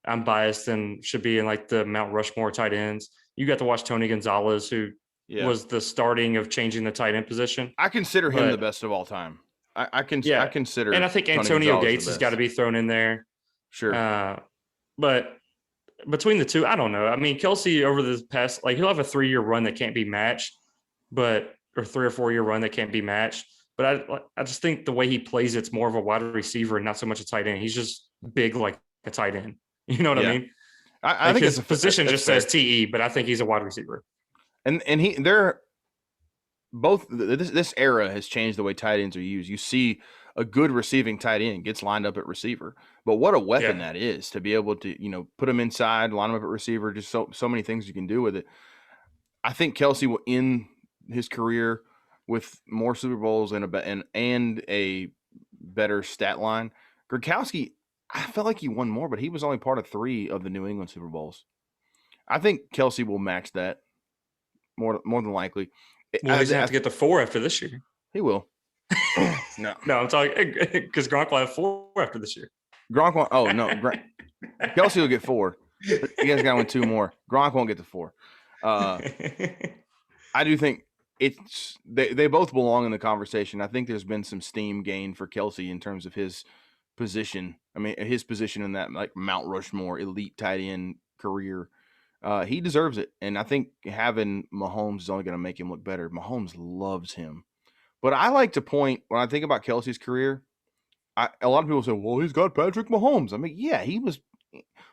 I'm biased and should be in like the Mount Rushmore tight ends. You got to watch Tony Gonzalez, who was the starting of changing the tight end position. I consider him the best of all time. I consider, and I think Antonio Gates has got to be thrown in there. Sure. But between the two, I don't know. I mean, Kelce over the past, like he'll have a 3-year run that can't be matched, or 3 or 4 year run that can't be matched. But I just think the way he plays, it's more of a wide receiver and not so much a tight end. He's just big like a tight end. You know what I mean? I think his position just says TE, but I think he's a wide receiver. And they're both. This era has changed the way tight ends are used. You see a good receiving tight end gets lined up at receiver, but what a weapon that is to be able to put him inside, line him up at receiver. Just so many things you can do with it. I think Kelce will end his career with more Super Bowls and a better stat line. Gronkowski, I felt like he won more, but he was only part of 3 of the New England Super Bowls. I think Kelce will match that more than likely. Well, he's going to have to get to 4 after this year. He will. No, I'm talking because Gronk will have 4 after this year. Gronk won't. Oh, no. Kelce will get 4. You guys got to win 2 more. Gronk won't get to 4. I do think they both belong in the conversation. I think there's been some steam gained for Kelce in terms of his position. I mean, his position in that like Mount Rushmore elite tight end career. He deserves it, and I think having Mahomes is only going to make him look better. Mahomes loves him, but I like to point when I think about Kelce's career. A lot of people say, "Well, he's got Patrick Mahomes." I mean, yeah, he was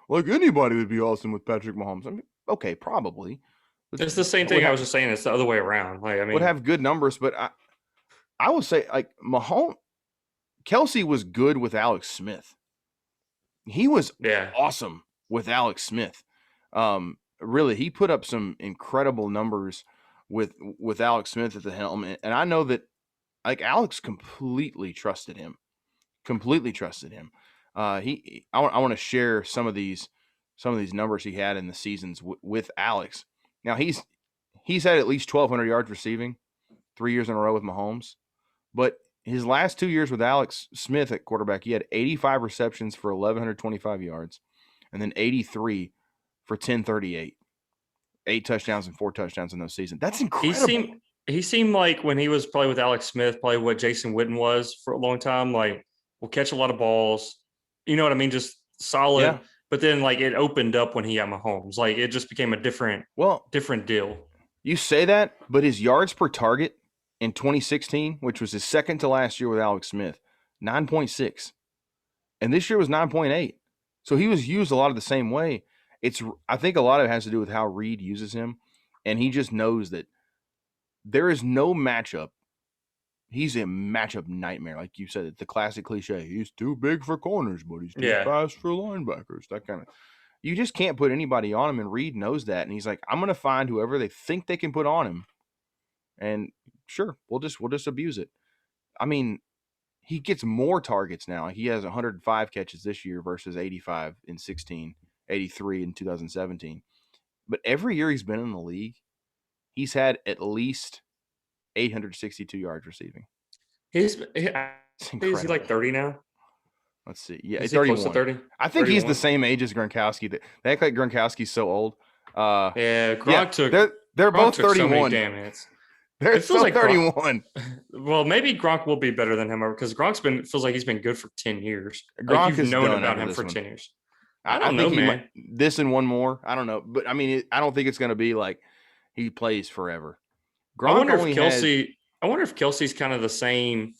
like anybody would be awesome with Patrick Mahomes. I mean, okay, probably. It's the same thing I was just saying. It's the other way around. Like, I mean, would have good numbers, but I would say like Kelce was good with Alex Smith. He was awesome with Alex Smith. Really, he put up some incredible numbers with Alex Smith at the helm, and I know that like Alex completely trusted him. I want to share some of these numbers he had in the seasons with Alex. Now he's had at least 1,200 yards receiving 3 years in a row with Mahomes, but his last 2 years with Alex Smith at quarterback, he had 85 receptions for 1,125 yards, and then 83 for 1,038, 8 touchdowns and 4 touchdowns in those seasons. That's incredible. He seemed like when he was probably with Alex Smith, probably what Jason Witten was for a long time. Like, will catch a lot of balls. You know what I mean? Just solid. Yeah. But then, like, it opened up when he got Mahomes. Like, it just became a different deal. You say that, but his yards per target in 2016, which was his second to last year with Alex Smith, 9.6. And this year was 9.8. So he was used a lot of the same way. I think a lot of it has to do with how Reed uses him. And he just knows that there is no matchup. He's a matchup nightmare. Like you said, the classic cliche. He's too big for corners, but he's too fast for linebackers. That kind of. You just can't put anybody on him, and Reed knows that. And he's like, I'm going to find whoever they think they can put on him. And sure, we'll just abuse it. I mean, he gets more targets now. He has 105 catches this year versus 85 in 16, 83 in 2017. But every year he's been in the league, he's had at least 862 yards receiving. Is he like 30 now? Let's see. Yeah, is he 31. Close to 30? I think 31? He's the same age as Gronkowski. They act like Gronkowski's so old. Gronk took. They're both 31. So many damn hits. They're still like 31. Well, maybe Gronk will be better than him because Gronk's feels like he's been good for 10 years. Gronk has known about him for 10 years. I don't know, man. This and one more. I don't know. But I mean, I don't think it's going to be like he plays forever. Gronk I wonder if Kelce's kind of the same.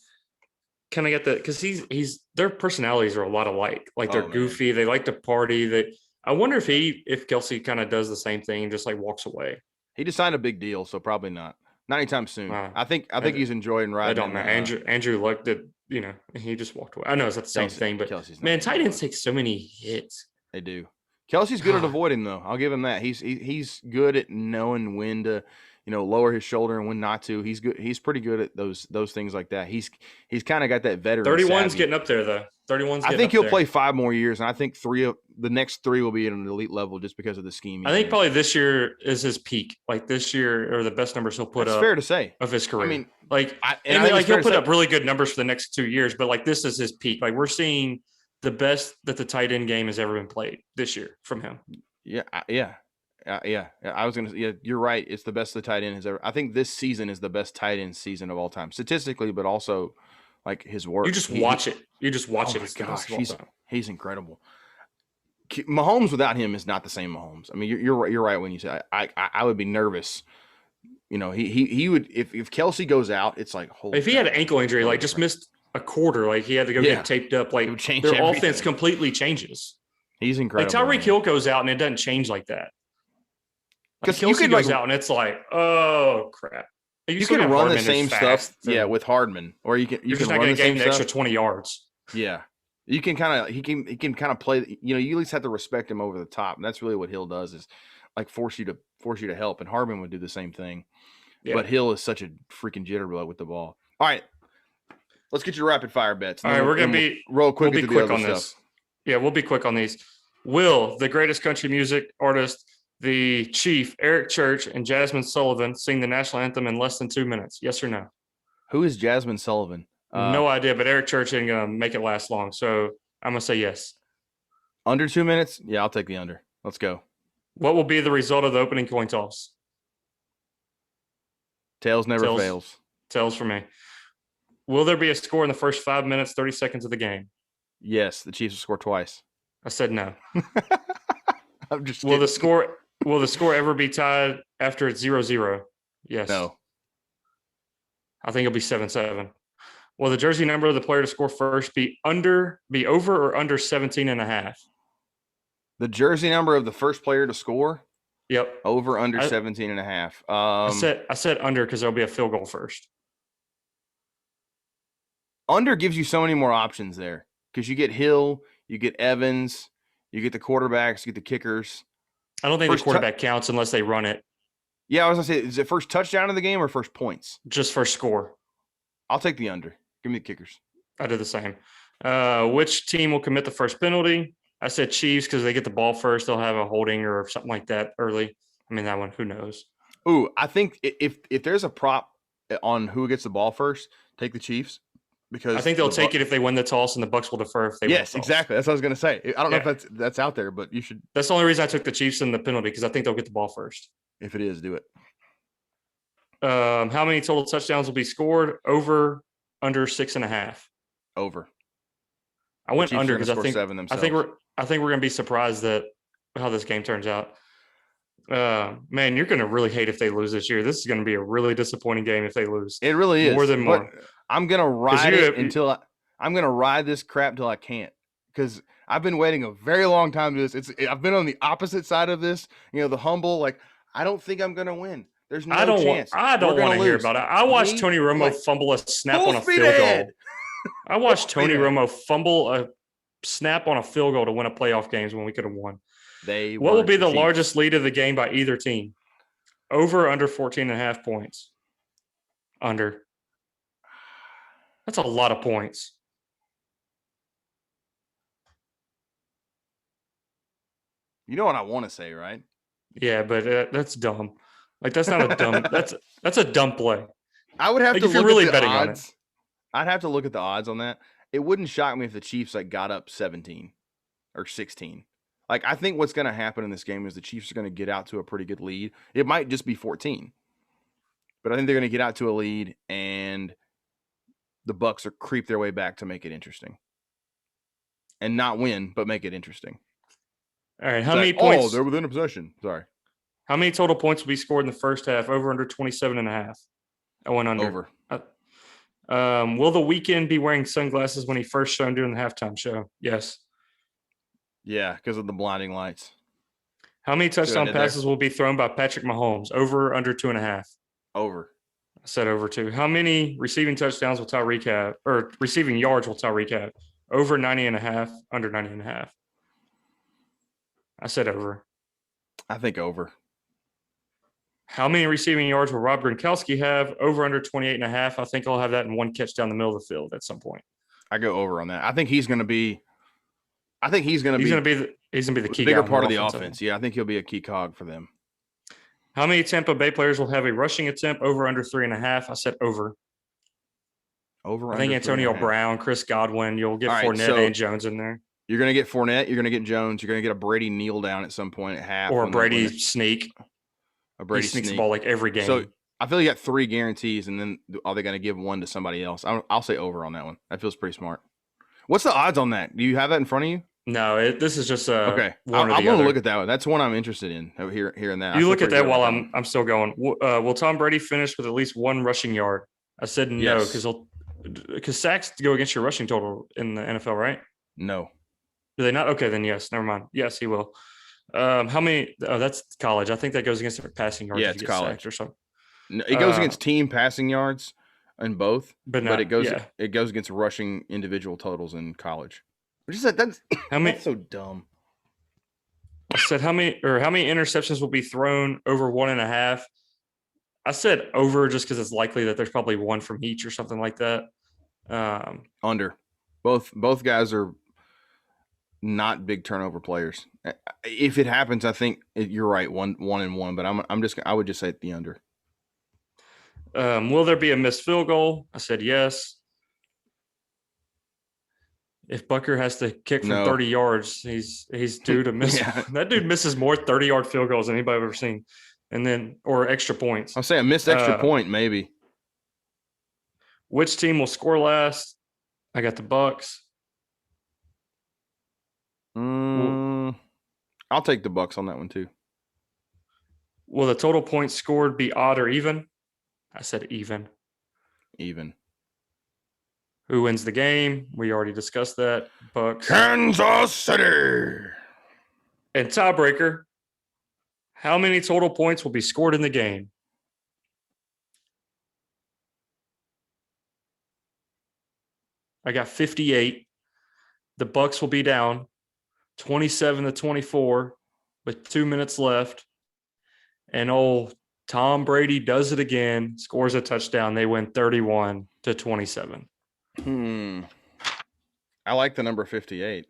Kind of get that because he's their personalities are a lot alike. Like they're goofy. They like to party. I wonder if Kelce kind of does the same thing and just like walks away. He just signed a big deal, so probably not anytime soon. I think he's enjoying riding. I don't know. Andrew Luck did. He just walked away. I know it's not the same thing, but man, tight ends take so many hits. They do. Kelce's good at avoiding though. I'll give him that. He's good at knowing when to. Lower his shoulder and when not to. He's good. He's pretty good at those things like that. He's kind of got that veteran. 31's getting up there though. 31's. I think he'll play 5 more years, and I think the next 3 will be at an elite level just because of the scheme. I think probably this year is his peak. Like this year are the best numbers he'll put up. It's fair to say of his career. I mean, he'll put up really good numbers for the next 2 years, but like this is his peak. Like we're seeing the best that the tight end game has ever been played this year from him. Yeah. I was gonna. Yeah, you're right. It's the best the tight end has ever. I think this season is the best tight end season of all time, statistically, but also like his work. You just watch it. You just watch it. Gosh, he's incredible. Mahomes without him is not the same Mahomes. I mean, you're right when you say I would be nervous. He would if Kelce goes out, it's like if he had an ankle injury, like just missed a quarter, like he had to go get taped up, like their offense completely changes. He's incredible. Like Tyreek Hill goes out and it doesn't change like that. Because you could goes out and it's like, oh crap! You can run Hardman the same stuff, with Hardman, or you can. You're just not going to gain the extra 20 yards. Yeah, you can kind of. He can kind of play. You at least have to respect him over the top, and that's really what Hill does is like force you to help. And Hardman would do the same thing, but Hill is such a freaking jitterbug with the ball. All right, let's get your rapid fire bets. All right, we're going to be real quick. We'll be quick on this. Yeah, we'll be quick on these. Will the greatest country music artist, the Chief, Eric Church, and Jasmine Sullivan sing the national anthem in less than 2 minutes? Yes or no? Who is Jasmine Sullivan? No idea, but Eric Church ain't going to make it last long. So I'm going to say yes. Under 2 minutes? Yeah, I'll take the under. Let's go. What will be the result of the opening coin toss? Tails never fails. Tails for me. Will there be a score in the first 5 minutes, 30 seconds of the game? Yes, the Chiefs will score twice. I said no. I'm just Will kidding. the score ever be tied after it's 0-0? Yes. No. I think it'll be 7-7. Will the jersey number of the player to score first be over or under 17.5? The jersey number of the first player to score? Yep. Over under 17.5. I said under because there'll be a field goal first. Under gives you so many more options there because you get Hill, you get Evans, you get the quarterbacks, you get the kickers. I don't think the quarterback counts unless they run it. Yeah, I was going to say, is it first touchdown of the game or first points? Just first score. I'll take the under. Give me the kickers. I did the same. Which team will commit the first penalty? I said Chiefs because they get the ball first. They'll have a holding or something like that early. I mean, that one, who knows? Ooh, I think if there's a prop on who gets the ball first, take the Chiefs. Because I think they'll take it if they win the toss, and the Bucs will defer if they win the toss. Yes, exactly. That's what I was going to say. I don't know if that's out there, but you should. That's the only reason I took the Chiefs in the penalty because I think they'll get the ball first. If it is, do it. How many total touchdowns will be scored? Over, under 6.5? Over. I went under because I think we're going to be surprised at how this game turns out. Man, you're going to really hate if they lose this year. This is going to be a really disappointing game if they lose. It really is. More than more. But I'm going to ride it I'm going to ride this crap till I can't because I've been waiting a very long time to this. I've been on the opposite side of this. You know, the humble, like, I don't think I'm going to win. There's no chance. I don't want to hear about it. I watched Tony Romo fumble a snap on a field goal. I watched Tony Romo fumble a snap on a field goal to win a playoff games when we could have won. What will be the largest lead of the game by either team? Over or under 14.5 points? Under. That's a lot of points. You know what I want to say, right? Yeah, but that's dumb. Like that's not a dumb. that's a dumb play. I would have to look really at the betting odds. on it. I'd have to look at the odds on that. It wouldn't shock me if the Chiefs got up 17 or 16. Like I think what's going to happen in this game is the Chiefs are going to get out to a pretty good lead. It might just be 14, but I think they're going to get out to a lead and the Bucs are creep their way back to make it interesting, and not win, but make it interesting. All right, how many points? Oh, they're within a possession. Sorry. How many total points will be scored in the first half? Over under 27.5. I went under. Over. Will the Weeknd be wearing sunglasses when he first showed during the halftime show? Yes. Yeah, because of the blinding lights. How many touchdown passes will be thrown by Patrick Mahomes? Over, under 2.5? Over. I said over 2. How many receiving touchdowns will Tyreek have, or receiving yards will Tyreek have? Over 90.5, under 90.5? I said over. I think over. How many receiving yards will Rob Gronkowski have? Over, under 28.5? I think I'll have that in one catch down the middle of the field at some point. I go over on that. I think he's going to be. He's going to be the key bigger part of the offense. Yeah, I think he'll be a key cog for them. How many Tampa Bay players will have a rushing attempt? Over, under 3.5? I said over. Over. I think Antonio Brown, Chris Godwin. You'll get Fournette and Jones in there. You're going to get Fournette. You're going to get Jones. You're going to get a Brady kneel down at some point at half, or a Brady sneak. A Brady sneaks the ball like every game. So I feel you got 3 guarantees, and then are they going to give one to somebody else? I'll say over on that one. That feels pretty smart. What's the odds on that? Do you have that in front of you? No, this is just okay. I'm going to look at that one. That's one I'm interested in. Here and that. You look at that while I'm still going. Will Tom Brady finish with at least 1 rushing yard? I said no because sacks go against your rushing total in the NFL, right? No. Do they not? Okay, then yes. Never mind. Yes, he will. How many? Oh, that's college. I think that goes against their passing yards. Yeah, it's college or something. No, it goes against team passing yards in both, but it goes against rushing individual totals in college. That's so dumb. I said how many interceptions will be thrown over 1.5? I said over just because it's likely that there's probably 1 from each or something like that. Under. Both guys are not big turnover players. If it happens, I think you're right. 1 and 1, but I would just say the under. Will there be a missed field goal? I said yes. If Bucker has to kick from 30 yards, he's due to miss. Yeah. That dude misses more 30-yard field goals than anybody I've ever seen. and then or extra points. I'll say a missed extra point, maybe. Which team will score last? I got the Bucks. I'll take the Bucks on that one too. Will the total points scored be odd or even? I said even. Even. Who wins the game? We already discussed that. Bucks. Kansas City. And tiebreaker. How many total points will be scored in the game? I got 58. The Bucks will be down 27-24 with 2 minutes left. And old Tom Brady does it again, scores a touchdown. They win 31-27. I like the number 58.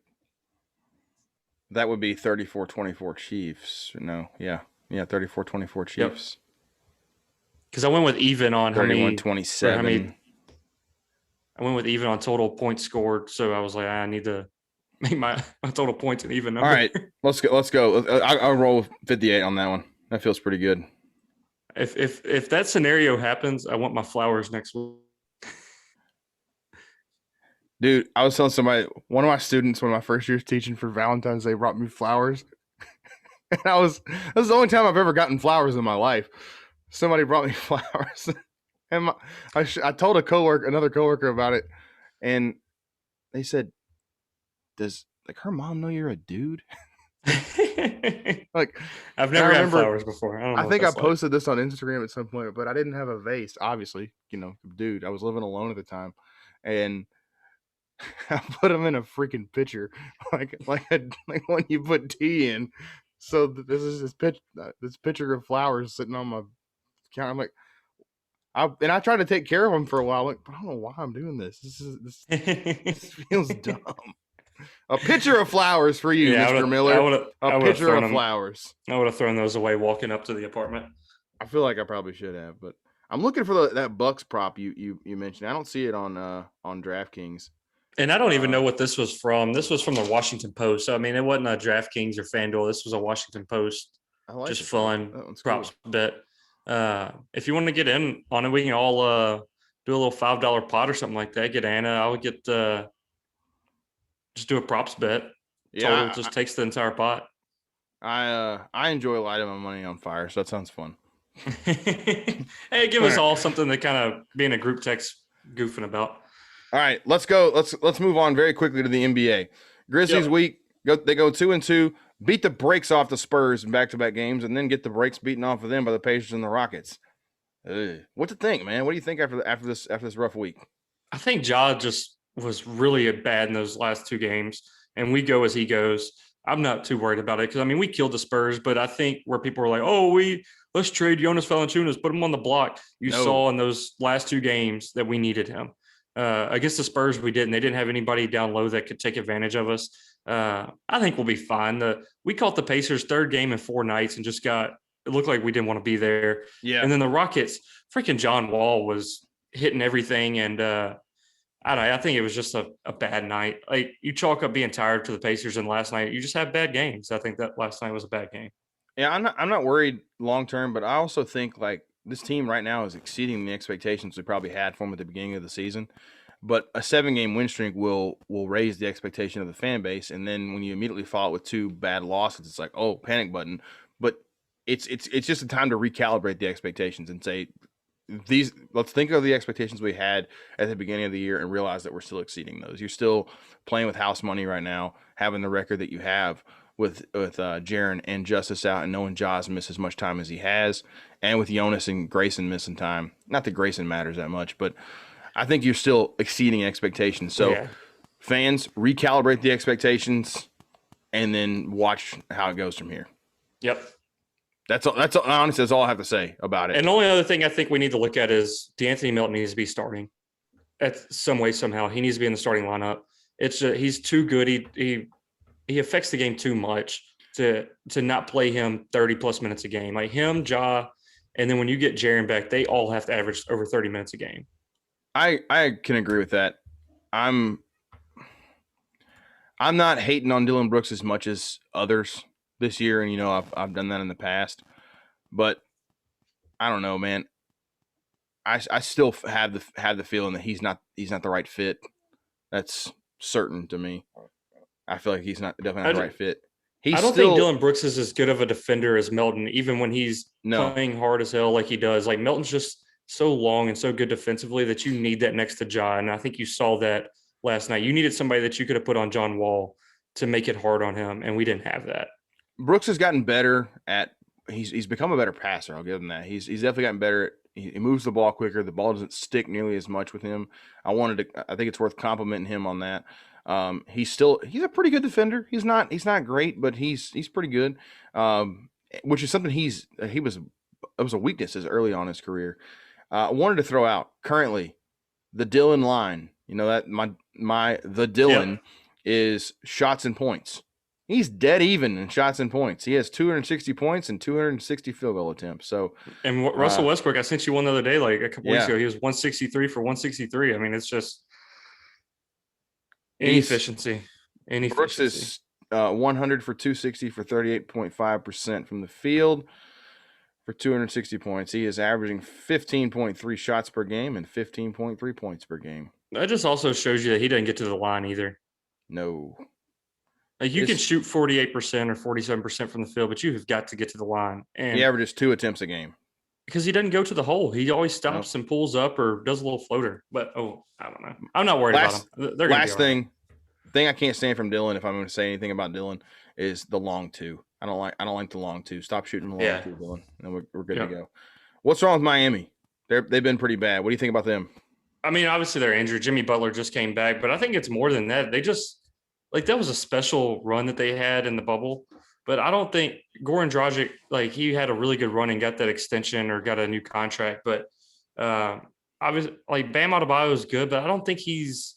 That would be 34-24 Chiefs. No, yeah. Yeah, 34-24 Chiefs. Because I went with even on 31-27. I went with even on total points scored, so I was like, I need to make my total points an even number. All right, let's go. I'll roll with 58 on that one. That feels pretty good. If that scenario happens, I want my flowers next week. Dude, I was telling somebody, one of my students, one of my first years teaching for Valentine's Day, brought me flowers. And that was the only time I've ever gotten flowers in my life. Somebody brought me flowers. And I told another coworker about it, and they said, "Does her mom know you're a dude?" Like, I've never had flowers before. I think I posted this on Instagram at some point, but I didn't have a vase. Obviously, dude, I was living alone at the time, and I put them in a freaking pitcher, like when you put tea in. So this is this pitcher of flowers sitting on my counter. I'm like, I tried to take care of them for a while, but I don't know why I'm doing this. This feels dumb. A pitcher of flowers for you, Mr. Miller. A pitcher of flowers. I would have thrown those away walking up to the apartment. I feel like I probably should have, but I'm looking for that Bucks prop you mentioned. I don't see it on DraftKings. And I don't even know what this was from. This was from the Washington Post. So, I mean, it wasn't a DraftKings or FanDuel. This was a Washington Post. Just fun props bet. If you want to get in on it, we can all do a little $5 pot or something like that. Get Anna. I would get just do a props bet. Yeah, total just takes the entire pot. I enjoy lighting my money on fire, so that sounds fun. Hey, give us all something to kind of be in a group text goofing about. All right, let's go. Let's move on very quickly to the NBA. Grizzlies week. They go 2-2, beat the brakes off the Spurs in back-to-back games, and then get the brakes beaten off of them by the Pacers and the Rockets. What to think, man? What do you think after this rough week? I think Ja just was really bad in those last two games, and we go as he goes. I'm not too worried about it because, I mean, we killed the Spurs, but I think where people were like, oh, let's trade Jonas Valanciunas, put him on the block. You saw in those last two games that we needed him. Against the Spurs, we didn't. They didn't have anybody down low that could take advantage of us. I think we'll be fine. We caught the Pacers' third game in 4 nights and just it looked like we didn't want to be there. Yeah. And then the Rockets, freaking John Wall was hitting everything. And I think it was just a bad night. Like, you chalk up being tired to the Pacers, and last night you just had bad games. I think that last night was a bad game. Yeah, I'm not worried long term, but I also think like this team right now is exceeding the expectations we probably had for them at the beginning of the season. But a 7-game win streak will raise the expectation of the fan base, and then when you immediately follow it with 2 bad losses, it's like, oh, panic button. But it's just a time to recalibrate the expectations and say let's think of the expectations we had at the beginning of the year and realize that we're still exceeding those. You're still playing with house money right now, having the record that you have with Jaren and Justice out, and knowing Ja's missed as much time as he has, and with Jonas and Grayson missing time. Not that Grayson matters that much, but I think you're still exceeding expectations. So fans, recalibrate the expectations and then watch how it goes from here. Yep. That's honestly, that's all I have to say about it. And the only other thing I think we need to look at is DeAnthony Melton needs to be starting at some way, somehow. He needs to be in the starting lineup. It's he's too good. He affects the game too much to not play him 30-plus minutes a game. Like him, Ja, and then when you get Jaren back, they all have to average over 30 minutes a game. I can agree with that. I'm not hating on Dillon Brooks as much as others this year, and I've done that in the past. But I don't know, man. I still have the feeling that he's not the right fit. That's certain to me. I feel like he's definitely not the right fit. I don't think Dylan Brooks is as good of a defender as Melton, even when he's playing hard as hell like he does. Like Melton's just so long and so good defensively that you need that next to Ja. And I think you saw that last night. You needed somebody that you could have put on John Wall to make it hard on him, and we didn't have that. Brooks has gotten better at he's become a better passer. I'll give him that. He's definitely gotten better. He moves the ball quicker. The ball doesn't stick nearly as much with him. I think it's worth complimenting him on that. He's a pretty good defender. He's not great, but he's pretty good. Which is something it was a weakness as early on in his career. I wanted to throw out currently the Dylan line. You know that the Dylan is shots and points. He's dead even in shots and points. He has 260 points and 260 field goal attempts. So, and Russell Westbrook, I sent you one the other day, like a couple weeks ago. He was 163 for 163. I mean, it's just inefficiency. Brooks is 100 for 260 for 38.5% from the field for 260 points. He is averaging 15.3 shots per game and 15.3 points per game. That just also shows you that he doesn't get to the line either. No. Like you can shoot 48% or 47% from the field, but you have got to get to the line. And he averages 2 attempts a game. Because he doesn't go to the hole. He always stops and pulls up or does a little floater. But, I don't know. I'm not worried about him. They're last thing I can't stand from Dylan, if I'm going to say anything about Dylan, is the long two. I don't like the long two. Stop shooting the long two, Dylan, and we're good to go. What's wrong with Miami? They've been pretty bad. What do you think about them? I mean, obviously they're injured. Jimmy Butler just came back, but I think it's more than that. They just that was a special run that they had in the bubble. But I don't think Goran Dragic, he had a really good run and got that extension or got a new contract. But obviously, Bam Adebayo is good, but I don't think he's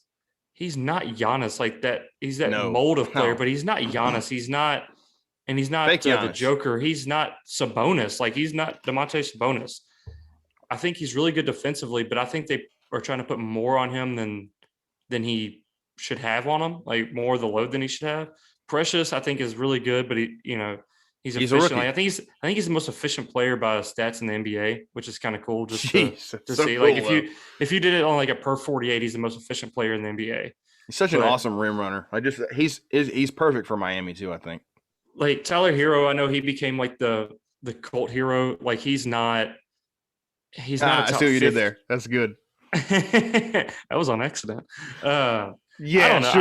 not Giannis like that. He's that mold of player, but he's not Giannis. He's not, and he's not the Joker. He's not Sabonis. He's not Domantas Sabonis. I think he's really good defensively, but I think they are trying to put more on him than he should have on him, more of the load than he should have. Precious, I think, is really good, but he's efficient. I think he's the most efficient player by stats in the NBA, which is kind of cool to see. Cool, if you did it on a per 48, he's the most efficient player in the NBA. He's such an awesome rim runner. He's perfect for Miami too, I think. Tyler Hero, I know he became the cult hero. He's not. I see what you did there. That's good. That was on accident. Sure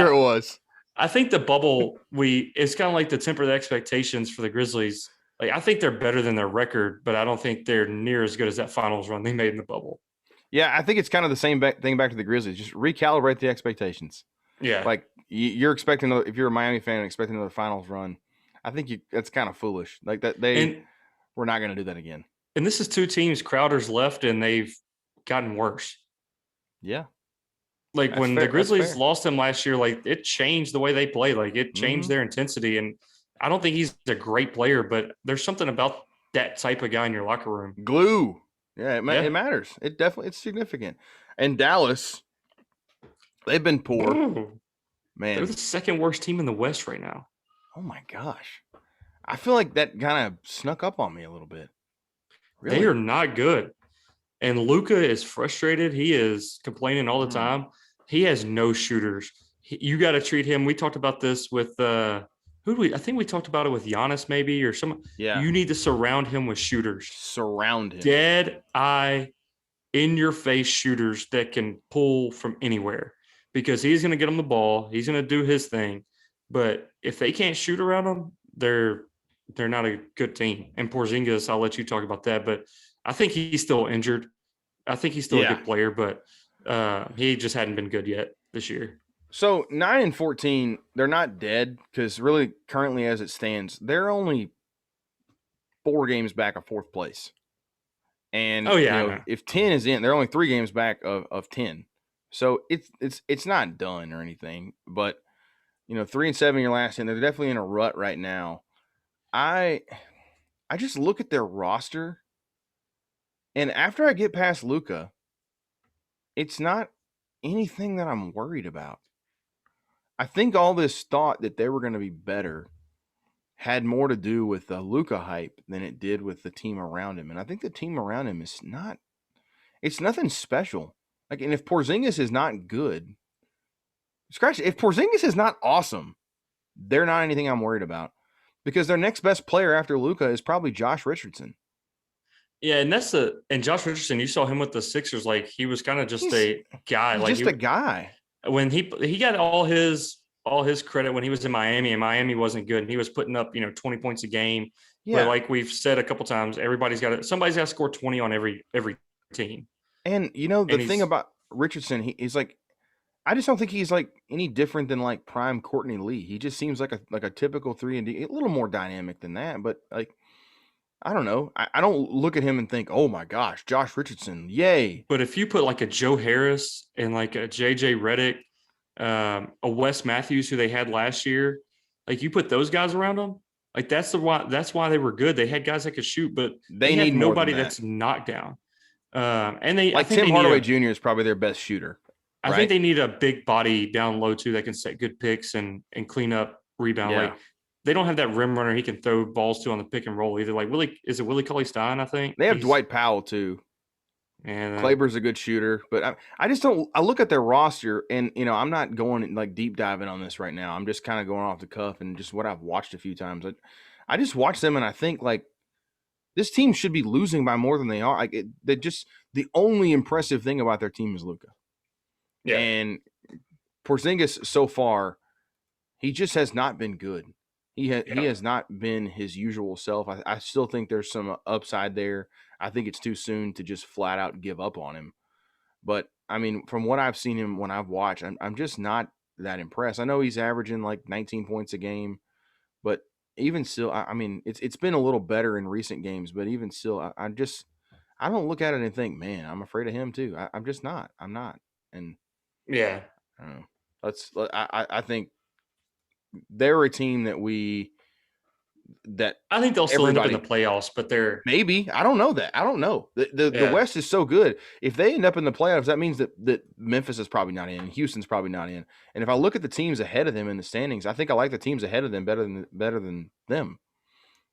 it was. I think the bubble it's kind of to temper the expectations for the Grizzlies. I think they're better than their record, but I don't think they're near as good as that finals run they made in the bubble. Yeah, I think it's kind of the same thing back to the Grizzlies. Just recalibrate the expectations. Yeah. You're expecting, if you're a Miami fan expecting another finals run, I think that's kind of foolish. We're not going to do that again. And this is 2 teams. Crowder's left, and they've gotten worse. Yeah. When the Grizzlies lost him last year, it changed the way they play. It changed their intensity. And I don't think he's a great player, but there's something about that type of guy in your locker room. Glue. Yeah, it matters. It's significant. And Dallas, they've been poor. Ooh. Man. They're the second worst team in the West right now. Oh, my gosh. I feel like that kind of snuck up on me a little bit. Really? They are not good. And Luka is frustrated. He is complaining all the time. He has no shooters. You got to treat him. We talked about this with I think we talked about it with Giannis maybe or some. Yeah. You need to surround him with shooters. Surround him. Dead eye, in your face shooters that can pull from anywhere, because he's going to get him the ball. He's going to do his thing. But if they can't shoot around him, they're not a good team. And Porzingis, I'll let you talk about that, but I think he's still injured. I think he's still a good player, but he just hadn't been good yet this year. So 9-14, they're not dead, because really currently as it stands, they're only 4 games back of 4th place. And if 10 is in, they're only 3 games back of 10. So it's not done or anything. But 3-7 your last 10, they're definitely in a rut right now. I just look at their roster. And after I get past Luka, it's not anything that I'm worried about. I think all this thought that they were going to be better had more to do with the Luka hype than it did with the team around him. And I think the team around him is not, it's nothing special. Like, and if Porzingis is not good, if Porzingis is not awesome, they're not anything I'm worried about, because their next best player after Luka is probably Josh Richardson. Yeah, and Josh Richardson, you saw him with the Sixers, like he was kind of just a guy. He's like just a guy. When he got all his credit when he was in Miami, and Miami wasn't good, and he was putting up 20 points a game. Yeah. But like we've said a couple times, somebody's got to score 20 on every team. And the thing about Richardson, he's like, I just don't think he's like any different than like prime Courtney Lee. He just seems like a typical 3-and-D, a little more dynamic than that. But like, I don't know. I don't look at him and think, oh my gosh, Josh Richardson, yay. But if you put like a Joe Harris and like a JJ Redick, a Wes Matthews who they had last year, like you put those guys around them, like that's why they were good. They had guys that could shoot, but they need nobody that's knocked down. And they like Tim Hardaway Jr. is probably their best shooter. I think they need a big body down low too that can set good picks and clean up, rebound. Yeah. Like they don't have that rim runner he can throw balls to on the pick and roll either. Like is it Willie Cauley-Stein? I think they have Dwight Powell too. And Kleber's a good shooter, but I just don't. I look at their roster, and I'm not going like deep diving on this right now. I'm just kind of going off the cuff and just what I've watched a few times. I just watch them, and I think like this team should be losing by more than they are. Like the only impressive thing about their team is Luka. Yeah. And Porzingis so far, he just has not been good. He has not been his usual self. I still think there's some upside there. I think it's too soon to just flat out give up on him. But I mean, from what I've seen him when I've watched, I'm just not that impressed. I know he's averaging like 19 points a game, but even still, I mean, it's been a little better in recent games. But even still, I don't look at it and think, man, I'm afraid of him too. I'm just not. I'm not. And yeah, I don't know. I think they're a team that I think they'll still end up in the playoffs, but they're maybe. I don't know that. I don't know. The West is so good. If they end up in the playoffs, that means that Memphis is probably not in. Houston's probably not in. And if I look at the teams ahead of them in the standings, I think I like the teams ahead of them better than them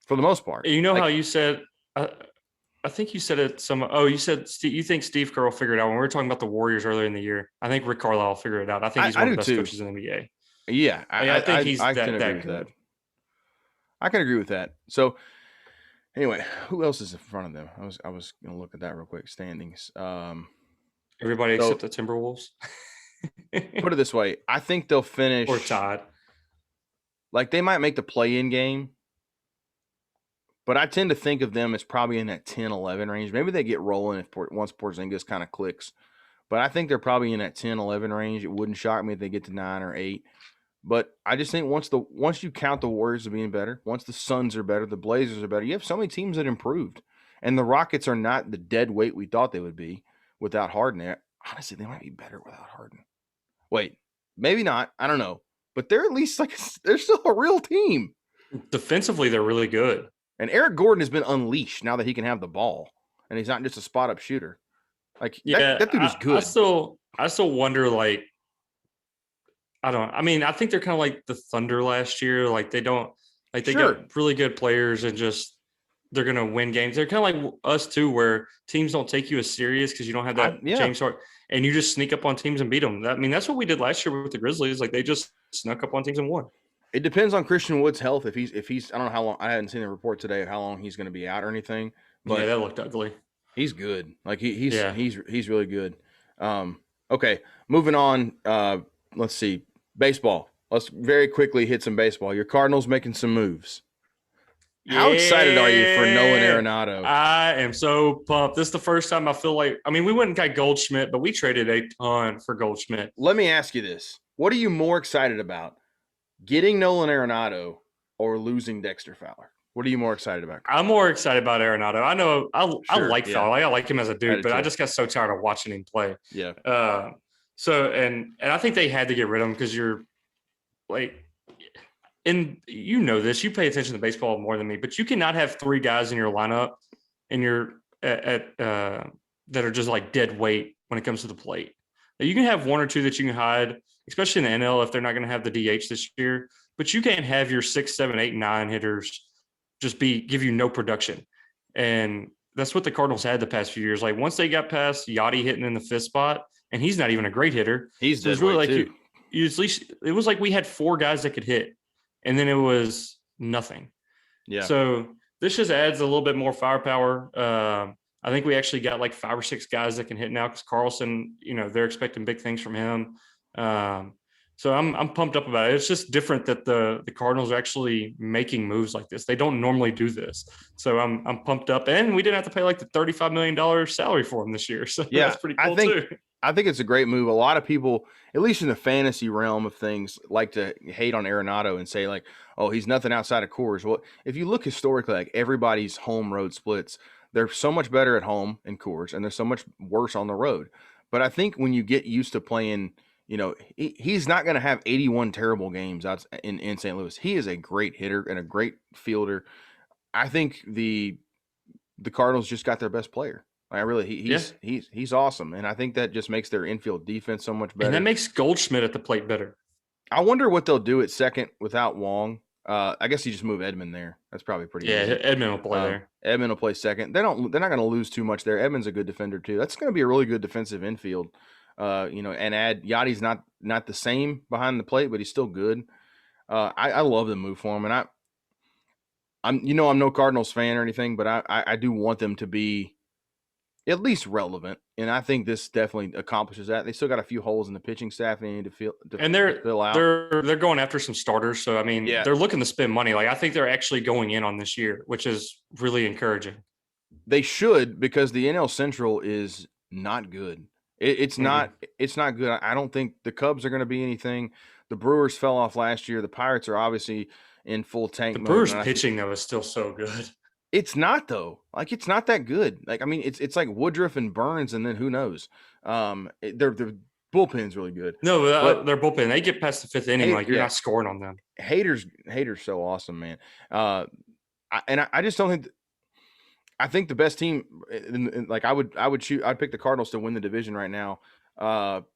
for the most part. You know how you said I think you said it you said you think Steve Kerr will figure it out. When we were talking about the Warriors earlier in the year, I think Rick Carlisle will figure it out. I think he's one of the best coaches in the NBA. Yeah, I think he's I that can agree with good. that. I can agree with that. So anyway, who else is in front of them? I was going to look at that real quick. Standings. Everybody except the Timberwolves. Put it this way. I think they'll finish. Or tied. Like they might make the play-in game. But I tend to think of them as probably in that 10-11 range. Maybe they get rolling once Porzingis kind of clicks. But I think they're probably in that 10-11 range. It wouldn't shock me if they get to 9 or 8. But I just think once you count the Warriors as being better, once the Suns are better, the Blazers are better, you have so many teams that improved. And the Rockets are not the dead weight we thought they would be without Harden. Honestly, they might be better without Harden. Wait, maybe not. I don't know. But they're at least they're still a real team. Defensively, they're really good. And Eric Gordon has been unleashed now that he can have the ball. And he's not just a spot-up shooter. Like, that dude is good. I still wonder, like, I mean, I think they're kind of like the Thunder last year. Like they got really good players and just they're going to win games. They're kind of like us too, where teams don't take you as serious because you don't have that James Harden, and you just sneak up on teams and beat them. I mean, that's what we did last year with the Grizzlies. Like they just snuck up on teams and won. It depends on Christian Wood's health. If he's, I don't know how long. I hadn't seen the report today of how long he's going to be out or anything. But yeah, that looked ugly. He's good. Like he's really good. Okay, moving on. Let's see. Baseball. Let's very quickly hit some baseball. Your Cardinals making some moves. How excited are you for Nolan Arenado? I am so pumped. This is the first time I feel like – I mean, we went and got Goldschmidt, but we traded a ton for Goldschmidt. Let me ask you this. What are you more excited about, getting Nolan Arenado or losing Dexter Fowler? What are you more excited about? I'm more excited about Arenado. I know I like Fowler. I like him as a dude, but I just got so tired of watching him play. Yeah. So and I think they had to get rid of him because you're like, and you know this, you pay attention to baseball more than me, but you cannot have 3 guys in your lineup and you're that are just like dead weight when it comes to the plate. Now, you can have 1 or 2 that you can hide, especially in the NL if they're not going to have the DH this year. but you can't have your 6, 7, 8, 9 hitters just give you no production. And that's what the Cardinals had the past few years. Like once they got past Yachty hitting in the fifth spot, and he's not even a great hitter. He's so dead really like too. You at least it was like we had 4 guys that could hit, and then it was nothing. Yeah. So this just adds a little bit more firepower. I think we actually got like 5 or 6 guys that can hit now because Carlson, they're expecting big things from him. So I'm pumped up about it. It's just different that the Cardinals are actually making moves like this. They don't normally do this. So I'm pumped up. And we didn't have to pay like the $35 million salary for him this year. So yeah, that's pretty cool too. I think it's a great move. A lot of people, at least in the fantasy realm of things, like to hate on Arenado and say like, oh, he's nothing outside of Coors. Well, if you look historically, like everybody's home road splits, they're so much better at home in Coors and they're so much worse on the road. But I think when you get used to playing, he's not going to have 81 terrible games out in St. Louis. He is a great hitter and a great fielder. I think the Cardinals just got their best player. I really, he's awesome, and I think that just makes their infield defense so much better. And that makes Goldschmidt at the plate better. I wonder what they'll do at second without Wong. I guess you just move Edman there. That's probably pretty. Yeah, easy. Edman will play there. Edman will play second. They're not going to lose too much there. Edman's a good defender too. That's going to be a really good defensive infield. And add Yachty's not the same behind the plate, but he's still good. I love the move for him, and I'm no Cardinals fan or anything, but I do want them to be at least relevant, and I think this definitely accomplishes that. They still got a few holes in the pitching staff they need to fill out. They're going after some starters, so I mean, they're looking to spend money. Like I think they're actually going in on this year, which is really encouraging. They should, because the NL Central is not good. It's not good. I don't think the Cubs are going to be anything. The Brewers fell off last year. The Pirates are obviously in full tank mode. The Brewers pitching though is still so good. It's not though. Like it's not that good. Like I mean, it's like Woodruff and Burns, and then who knows? Their bullpen's really good. No, but their bullpen, they get past the 5th inning, you're not scoring on them. Haters so awesome, man. I just don't think. I think the best team, I'd pick the Cardinals to win the division right now,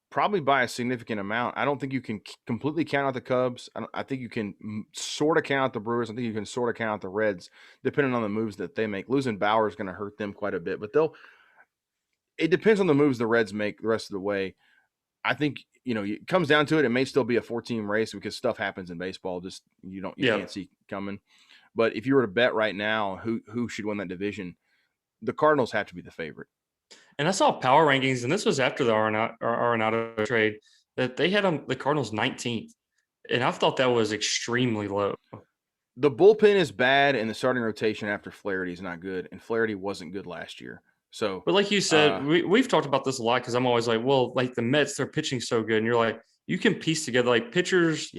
probably by a significant amount. I don't think you can completely count out the Cubs. I think you can sort of count out the Brewers. I think you can sort of count out the Reds, depending on the moves that they make. Losing Bauer is going to hurt them quite a bit, but it depends on the moves the Reds make the rest of the way. I think, it comes down to it. It may still be a 4-team race because stuff happens in baseball. Just you can't see coming. But if you were to bet right now who should win that division, the Cardinals have to be the favorite. And I saw power rankings, and this was after the Arenado trade, that they had the Cardinals 19th. And I thought that was extremely low. The bullpen is bad, and the starting rotation after Flaherty is not good. And Flaherty wasn't good last year. So, but like you said, we've talked about this a lot because I'm always like, well, like the Mets, they're pitching so good. And you're like, you can piece together like pitchers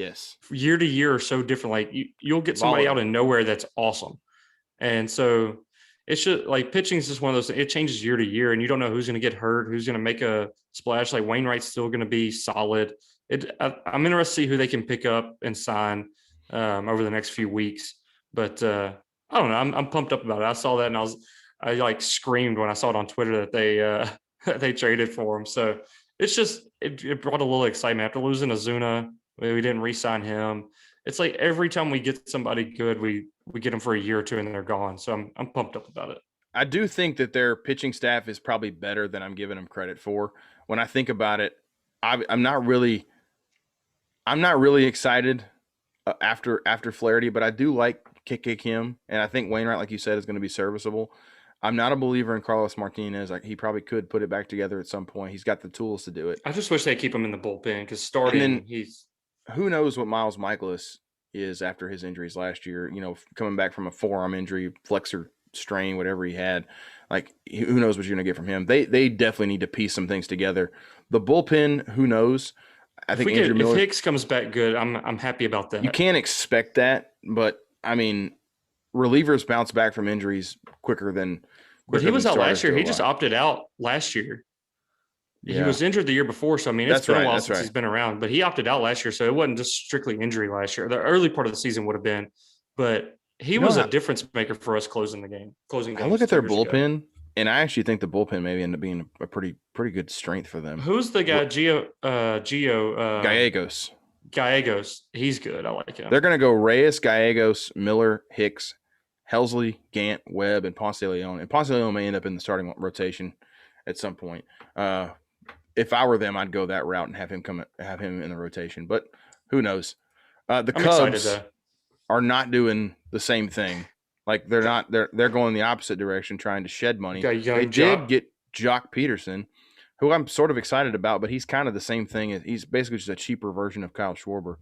year to year are so different. Like you'll get somebody out of nowhere that's awesome. And so it's just like pitching is just one of those, it changes year to year and you don't know who's going to get hurt, who's going to make a splash. Like Wainwright's still going to be solid. I'm interested to see who they can pick up and sign over the next few weeks. But I don't know. I'm pumped up about it. I saw that and I like screamed when I saw it on Twitter that they traded for him. So it's just, it brought a little excitement after losing Ozuna. We didn't re-sign him. It's like every time we get somebody good, we get them for a year or two and they're gone. So I'm pumped up about it. I do think that their pitching staff is probably better than I'm giving them credit for. When I think about it, I'm not really excited after Flaherty, but I do like kick him, and I think Wainwright, like you said, is going to be serviceable. I'm not a believer in Carlos Martinez. Like he probably could put it back together at some point. He's got the tools to do it. I just wish they keep him in the bullpen because starting, who knows what Miles Michaelis is after his injuries last year. Coming back from a forearm injury, flexor strain, whatever he had. Like who knows what you're going to get from him? They definitely need to piece some things together. The bullpen, who knows? I think if Hicks comes back good, I'm happy about that. You can't expect that, but I mean, relievers bounce back from injuries quicker than. But he was out last year. He just opted out last year. Yeah. He was injured the year before, so I mean, it's been a while since he's been around. But he opted out last year, so it wasn't just strictly injury last year. The early part of the season would have been, but he was a difference maker for us closing the game. I look at their bullpen, and I actually think the bullpen maybe ended up being a pretty good strength for them. Who's the guy? Gio Gallegos. Gallegos, he's good. I like him. They're going to go Reyes, Gallegos, Miller, Hicks, Helsley, Gant, Webb, and Ponce de Leon. And Ponce de Leon may end up in the starting rotation at some point. If I were them, I'd go that route and have him in the rotation. But who knows? The Cubs are not doing the same thing. Like they're going the opposite direction, trying to shed money. They did get Joc Pederson, who I'm sort of excited about, but he's kind of the same thing. He's basically just a cheaper version of Kyle Schwarber.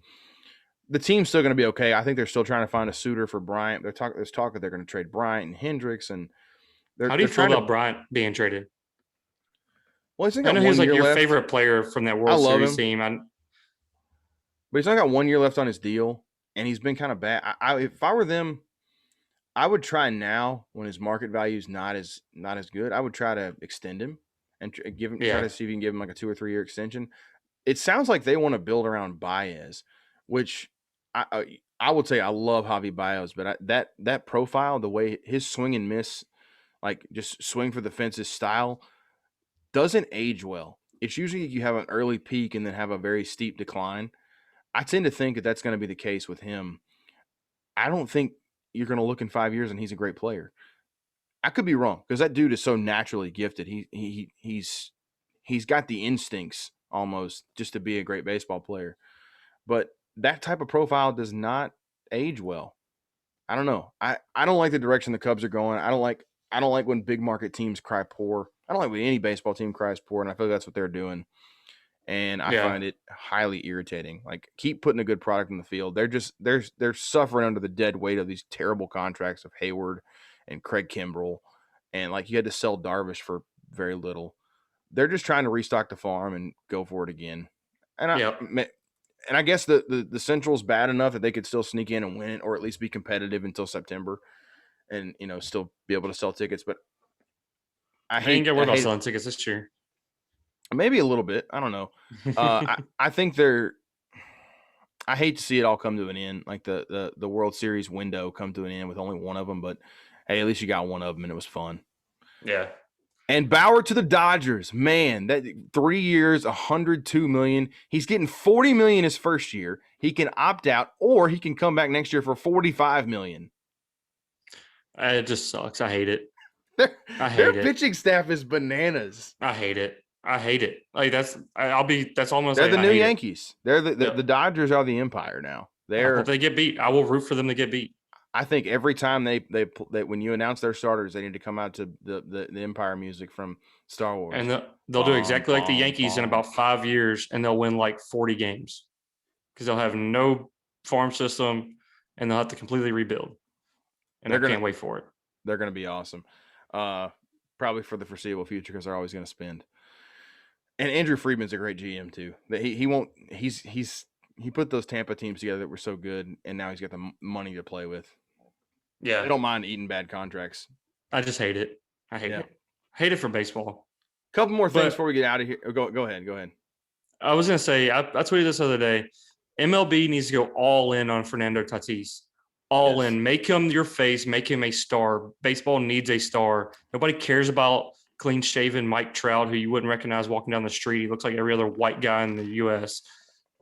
The team's still going to be okay. I think they're still trying to find a suitor for Bryant. There's talk that they're going to trade Bryant and Hendricks. And how do you feel about Bryant being traded? Well, I know he's like your favorite player from that World Series team. But he's only got 1 year left on his deal, and he's been kind of bad. If I were them, I would try now when his market value is not as good. I would try to extend him and try to see if you can give him like a 2 or 3 year extension. It sounds like they want to build around Baez, which I would say I love Javi Baez, but that profile, the way his swing and miss, like just swing for the fences style, doesn't age well. It's usually you have an early peak and then have a very steep decline. I tend to think that that's going to be the case with him. I don't think you're going to look in 5 years and he's a great player. I could be wrong because that dude is so naturally gifted. He's got the instincts almost just to be a great baseball player. But that type of profile does not age well. I don't know. I don't like the direction the Cubs are going. I don't like when big market teams cry poor. I don't like when any baseball team cries poor, and I feel like that's what they're doing. And I find it highly irritating. Like, keep putting a good product in the field. They're suffering under the dead weight of these terrible contracts of Hayward and Craig Kimbrell, and like you had to sell Darvish for very little. They're just trying to restock the farm and go for it again. And I guess the Central's bad enough that they could still sneak in and win it, or at least be competitive until September, and still be able to sell tickets. But I ain't get worried about selling tickets this year. Maybe a little bit. I don't know. I think I hate to see it all come to an end, like the World Series window come to an end with only one of them. But hey, at least you got one of them, and it was fun. Yeah. And Bauer to the Dodgers, man, that 3 years, $102 million. He's getting $40 million his first year. He can opt out, or he can come back next year for $45 million. It just sucks. I hate it. Their pitching staff is bananas. I hate it. Like that's almost. They're the new Yankees. They're the Dodgers are the empire now. If they get beat, I will root for them to get beat. I think every time they when you announce their starters, they need to come out to the Empire music from Star Wars. And they'll do exactly like the Yankees in about 5 years, and they'll win like 40 games because they'll have no farm system and they'll have to completely rebuild. And I can't wait for it. They're going to be awesome, probably for the foreseeable future because they're always going to spend. And Andrew Friedman's a great GM too. He put those Tampa teams together that were so good, and now he's got the money to play with. Yeah. They don't mind eating bad contracts. I just hate it. I hate it. Hate it for baseball. Couple more things before we get out of here. Go ahead. I was going to say, I tweeted this the other day. MLB needs to go all in on Fernando Tatis. All in. Make him your face. Make him a star. Baseball needs a star. Nobody cares about clean-shaven Mike Trout, who you wouldn't recognize walking down the street. He looks like every other white guy in the U.S.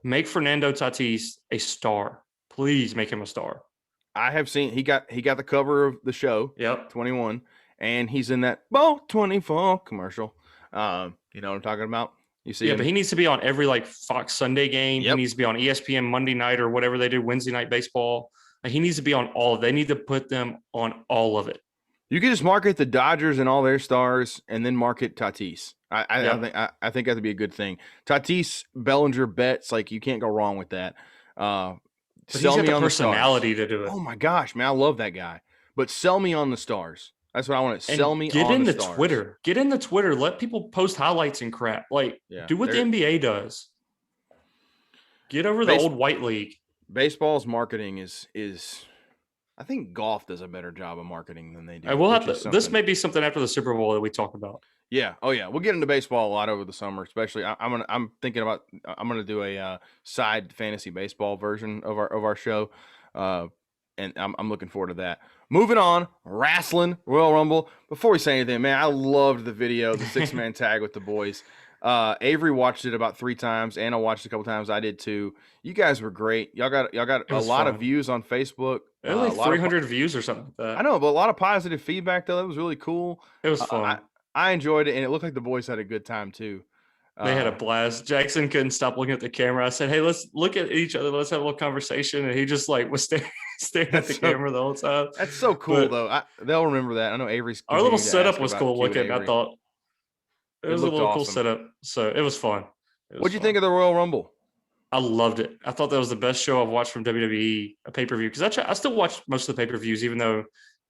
Make Fernando Tatis a star. Please make him a star. I have seen he got the cover of the show. Yep. 21, and he's in that Ball 24 commercial. You know what I'm talking about? You see him? But he needs to be on every like Fox Sunday game. Yep. He needs to be on ESPN Monday night or whatever they do, Wednesday night baseball. He needs to be on all of it. They need to put them on all of it. You can just market the Dodgers and all their stars, and then market Tatis. I think that'd be a good thing. Tatis, Bellinger, Betts, like you can't go wrong with that. Sell me on the personality to do it. Oh my gosh, man, I love that guy. But sell me on the stars. That's what I want to sell me. Get into Twitter. Get into Twitter. Let people post highlights and crap. Like do what the NBA does. Get over the old white league. Baseball's marketing is. I think golf does a better job of marketing than they do. We'll have to. This may be something after the Super Bowl that we talk about. Yeah. Oh yeah. We'll get into baseball a lot over the summer, especially. I'm thinking about. I'm gonna do a side fantasy baseball version of our show, and I'm looking forward to that. Moving on, wrestling Royal Rumble. Before we say anything, man, I loved the video, the 6-man tag with the boys. Avery watched it about 3 times. Anna watched it a couple times. I did too. You guys were great. Y'all got It a was lot of fun. views on Facebook. It was A like lot of 300 views or something like I that. know, but a lot of positive feedback though. That was really cool. It was I fun. I enjoyed it, and it looked like the boys had a good time too. They had a blast. Jackson couldn't stop looking at the camera. I said, "Hey, let's look at each other. Let's have a little conversation." And he just like was staring at the camera the whole time. That's so cool But though. They'll remember that. I know Avery's our little continuing to setup ask was about cool Q and looking. I Avery. thought it It was a looked little cool awesome. setup. So it was fun. What'd you think of the Royal Rumble? I loved it. I thought that was the best show I've watched from WWE, a pay-per-view. Because I still watch most of the pay-per-views, even though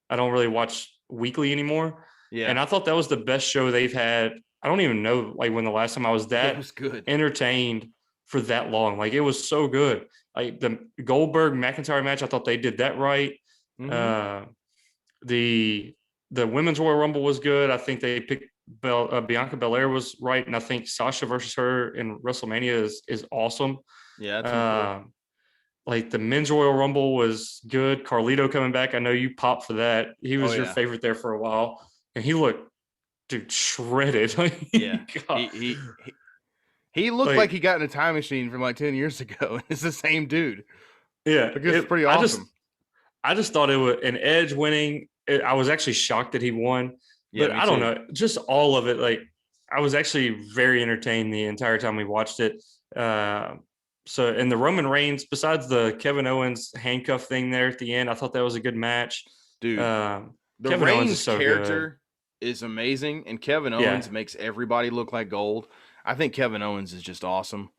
I don't really watch weekly anymore. Yeah, And I thought that was the best show they've had. I don't even know like when the last time I was it that was good. entertained for that long. Like it was so good. Like the Goldberg McIntyre match, I thought they did that right. Mm-hmm. The women's Royal Rumble was good. I think they picked Bianca Belair was right, and I think Sasha versus her in WrestleMania is awesome. Yeah, that's cool. Like the men's Royal Rumble was good. Carlito coming back. I know you popped for that. He was your Yeah. favorite there for a while, and he looked, dude, shredded. Yeah, he looked like he got in a time machine from like 10 years ago. It's the same dude. Yeah, like, it's pretty awesome. I just thought it was an Edge winning. I was actually shocked that he won, but I don't know, just all of it. Like I was actually very entertained the entire time we watched it. So in the Roman Reigns, besides the Kevin Owens handcuff thing there at the end, I thought that was a good match. Dude, the Kevin Reigns is so character is amazing, and Kevin Owens makes everybody look like gold. I think Kevin Owens is just awesome.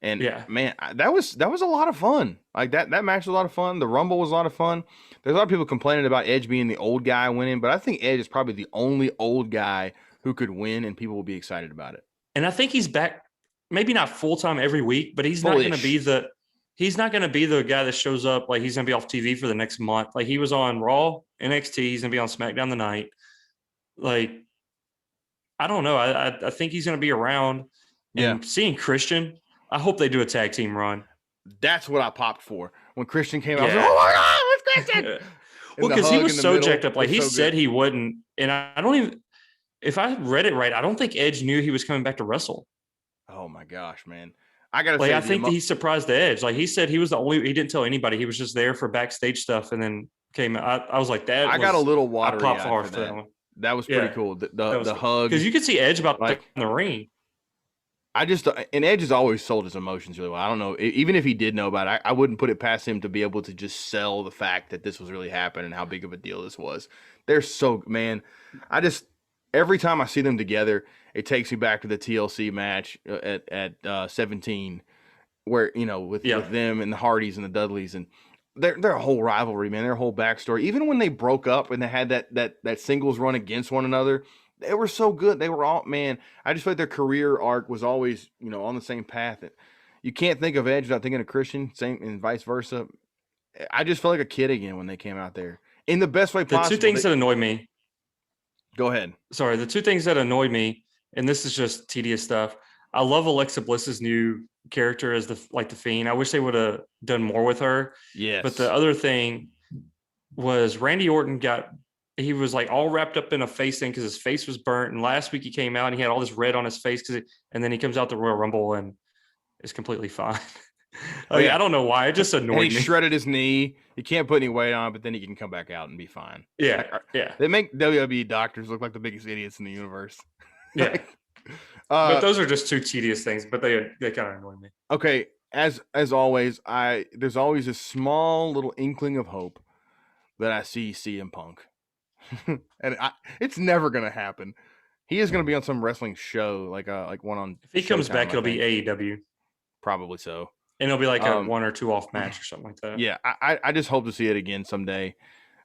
And man, that was a lot of fun. Like that match was a lot of fun. The Rumble was a lot of fun. There's a lot of people complaining about Edge being the old guy winning, but I think Edge is probably the only old guy who could win, and people will be excited about it. And I think he's back, maybe not full time every week, but he's not going to be the guy that shows up like he's going to be off TV for the next month. Like he was on Raw, NXT, he's going to be on SmackDown tonight. Like I don't know. I think he's going to be around. And seeing Christian, I hope they do a tag team run. That's what I popped for. When Christian came out, I was like, oh my God, it's Christian. Well, because he was so jacked up. Like he said he wouldn't. And I don't even, if I read it right, I don't think Edge knew he was coming back to wrestle. Oh my gosh, man. I got to say, I think he surprised the Edge. Like he said he was the only, he didn't tell anybody. He was just there for backstage stuff and then came out. I was like, that I got a little watery eyed for that one. That was pretty cool. The hug. Because you could see Edge about in the ring. And Edge has always sold his emotions really well. I don't know. Even if he did know about it, I wouldn't put it past him to be able to just sell the fact that this was really happening and how big of a deal this was. They're so, man, every time I see them together, it takes me back to the TLC match at 17 where, with them and the Hardys and the Dudleys and their whole rivalry, man, their whole backstory. Even when they broke up and they had that singles run against one another, they were so good. They were all, man, I just felt like their career arc was always, on the same path. You can't think of Edge without thinking of Christian, same and vice versa. I just felt like a kid again when they came out there in the best way possible. The two things that annoyed me. Go ahead. Sorry. The two things that annoyed me, and this is just tedious stuff. I love Alexa Bliss's new character as the Fiend. I wish they would have done more with her. Yes. But the other thing was Randy Orton he was like all wrapped up in a face thing because his face was burnt. And last week he came out and he had all this red on his face and then he comes out the Royal Rumble and is completely fine. I don't know why. It just annoyed me. He shredded his knee. He can't put any weight on, but then he can come back out and be fine. Yeah. They make WWE doctors look like the biggest idiots in the universe. Yeah. But those are just two tedious things, but they kind of annoy me. Okay. As always, there's always a small little inkling of hope that I see CM Punk. And it's never going to happen. He is going to be on some wrestling show, like one on. If he comes back, it'll be AEW. Probably so. And it'll be like a 1 or 2 off match or something like that. Yeah, I just hope to see it again someday.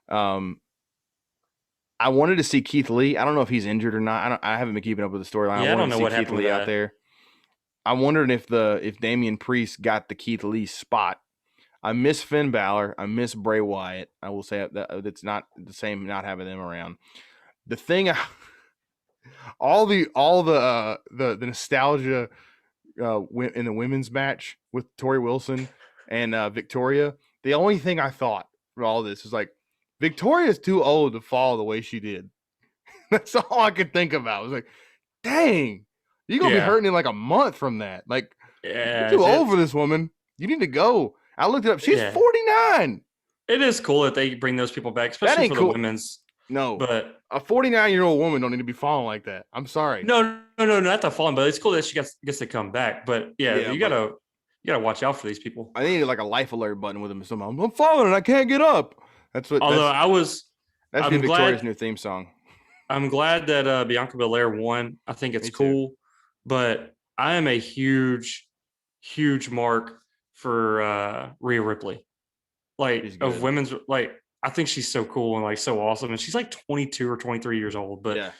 I wanted to see Keith Lee. I don't know if he's injured or not. I haven't been keeping up with the storyline. Yeah, I don't know what happened Keith Lee out there. I wondered if Damian Priest got the Keith Lee spot. I miss Finn Balor. I miss Bray Wyatt. I will say that it's not the same not having them around. The thing, all the nostalgia in the women's match with Tori Wilson and Victoria. The only thing I thought for all this is like Victoria's too old to fall the way she did. That's all I could think about. I was like, dang, You're going to be hurting in like a month from that. Like, Yeah, you're too old for this woman. You need to go. I looked it up. She's 49. It is cool that they bring those people back, That especially ain't for cool. the women's. No. But a 49-year-old woman don't need to be falling like that. I'm sorry. No, not the falling, but it's cool that she gets to come back. But yeah, you gotta watch out for these people. I needed like a life alert button with them. Somehow I'm falling and I can't get up. That's what. Although that's the Victoria's new theme song. I'm glad that Bianca Belair won. I think it's cool, but I am a huge mark for Rhea Ripley. Like of women's, like I think she's so cool and like so awesome, and she's like 22 or 23 years old. But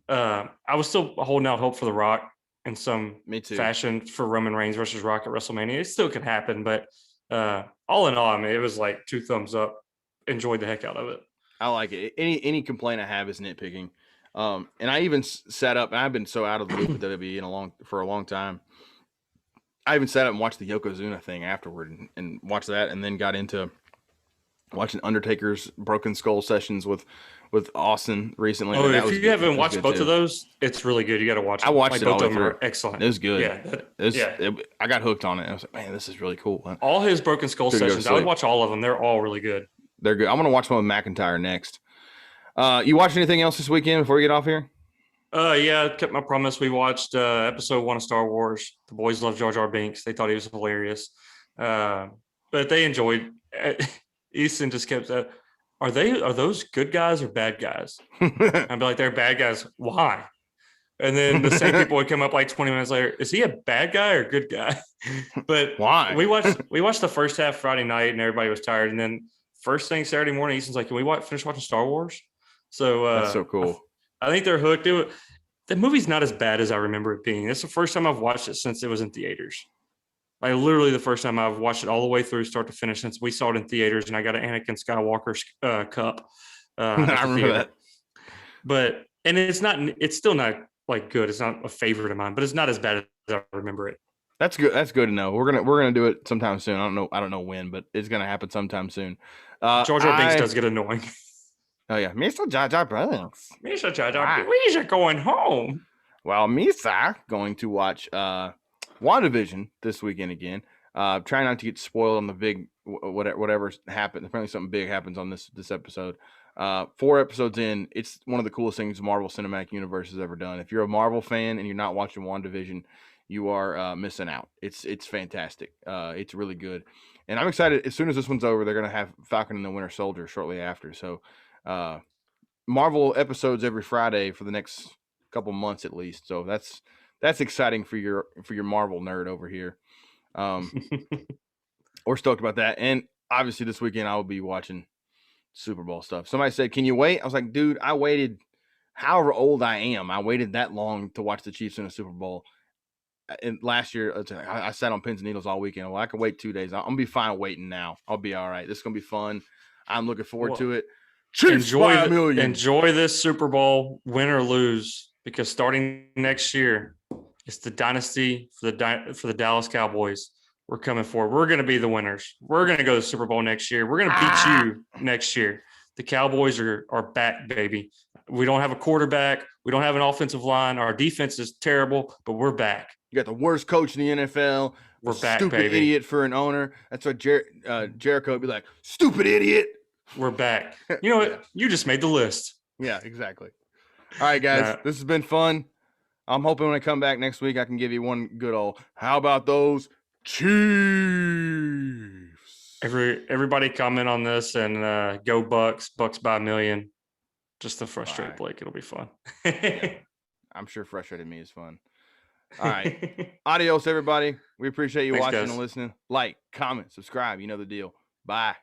I was still holding out hope for The Rock in some fashion for Roman Reigns versus Rock at WrestleMania. It still could happen, but all in all, I mean, it was like 2 thumbs up. Enjoyed the heck out of it. I like it. Any complaint I have is nitpicking. And I even sat up, and I've been so out of the loop with WWE for a long time. I even sat up and watched the Yokozuna thing afterward and watched that, and then got into watching Undertaker's Broken Skull sessions with Austin recently. Oh, if you haven't watched both of those, it's really good. You got to watch them. I watched it all both the of way them through. are excellent. It was good. I got hooked on it. I was like, man, this is really cool. All his Broken Skull sessions, I would watch all of them. They're all really good. They're good. I'm going to watch one with McIntyre next. You watch anything else this weekend before we get off here? Yeah, I kept my promise. We watched episode 1 of Star Wars. The boys love Jar Jar Binks. They thought he was hilarious. But they enjoyed Easton just kept saying, are those good guys or bad guys? I'd be like, they're bad guys. Why? And then the same people would come up like 20 minutes later. Is he a bad guy or good guy? But why? We watched the first half Friday night and everybody was tired. And then first thing Saturday morning, Easton's like, can we finish watching Star Wars? So that's so cool. I think they're hooked. The movie's not as bad as I remember it being. It's the first time I've watched it since it was in theaters. Like literally the first time I've watched it all the way through, start to finish, since we saw it in theaters, and I got an Anakin Skywalker cup. I remember that. But it's still not like good. It's not a favorite of mine, but it's not as bad as I remember it. That's good. That's good to know. We're gonna do it sometime soon. I don't know when, but it's gonna happen sometime soon. Jar Jar Binks does get annoying. Oh yeah, Mr. Jar Jar Binks. Mr. Jar Jar Binks, we're going home. Well, Misa going to watch WandaVision this weekend again. Try not to get spoiled on the big whatever's happened. Apparently something big happens on this episode. 4 episodes in, it's one of the coolest things Marvel Cinematic Universe has ever done. If you're a Marvel fan and you're not watching WandaVision, you are missing out. It's fantastic. It's really good. And I'm excited. As soon as this one's over, they're going to have Falcon and the Winter Soldier shortly after. So Marvel episodes every Friday for the next couple months at least. So that's exciting for your Marvel nerd over here. We're stoked about that. And obviously this weekend I will be watching Super Bowl stuff. Somebody said, can you wait? I was like, dude, I waited however old I am. I waited that long to watch the Chiefs in a Super Bowl. And last year, I sat on pins and needles all weekend. Well, I can wait 2 days. I'm going to be fine waiting now. I'll be all right. This is going to be fun. I'm looking forward to it. Chiefs enjoy this Super Bowl, win or lose, because starting next year, it's the dynasty for the Dallas Cowboys. We're coming forward. We're going to be the winners. We're going to go to the Super Bowl next year. We're going to beat you next year. The Cowboys are back, baby. We don't have a quarterback. We don't have an offensive line. Our defense is terrible, but we're back. You got the worst coach in the NFL. We're back, stupid baby. Idiot for an owner. That's what Jericho would be like, stupid idiot. We're back. You know what? You just made the list. Yeah, exactly. All right, guys. This has been fun. I'm hoping when I come back next week, I can give you one good old, how about those Chiefs? Everybody comment on this and go Bucks by 1,000,000. Just to frustrate Blake. It'll be fun. Yeah. I'm sure frustrating me is fun. All right. Adios, everybody. We appreciate you watching and listening. Like, comment, subscribe. You know the deal. Bye.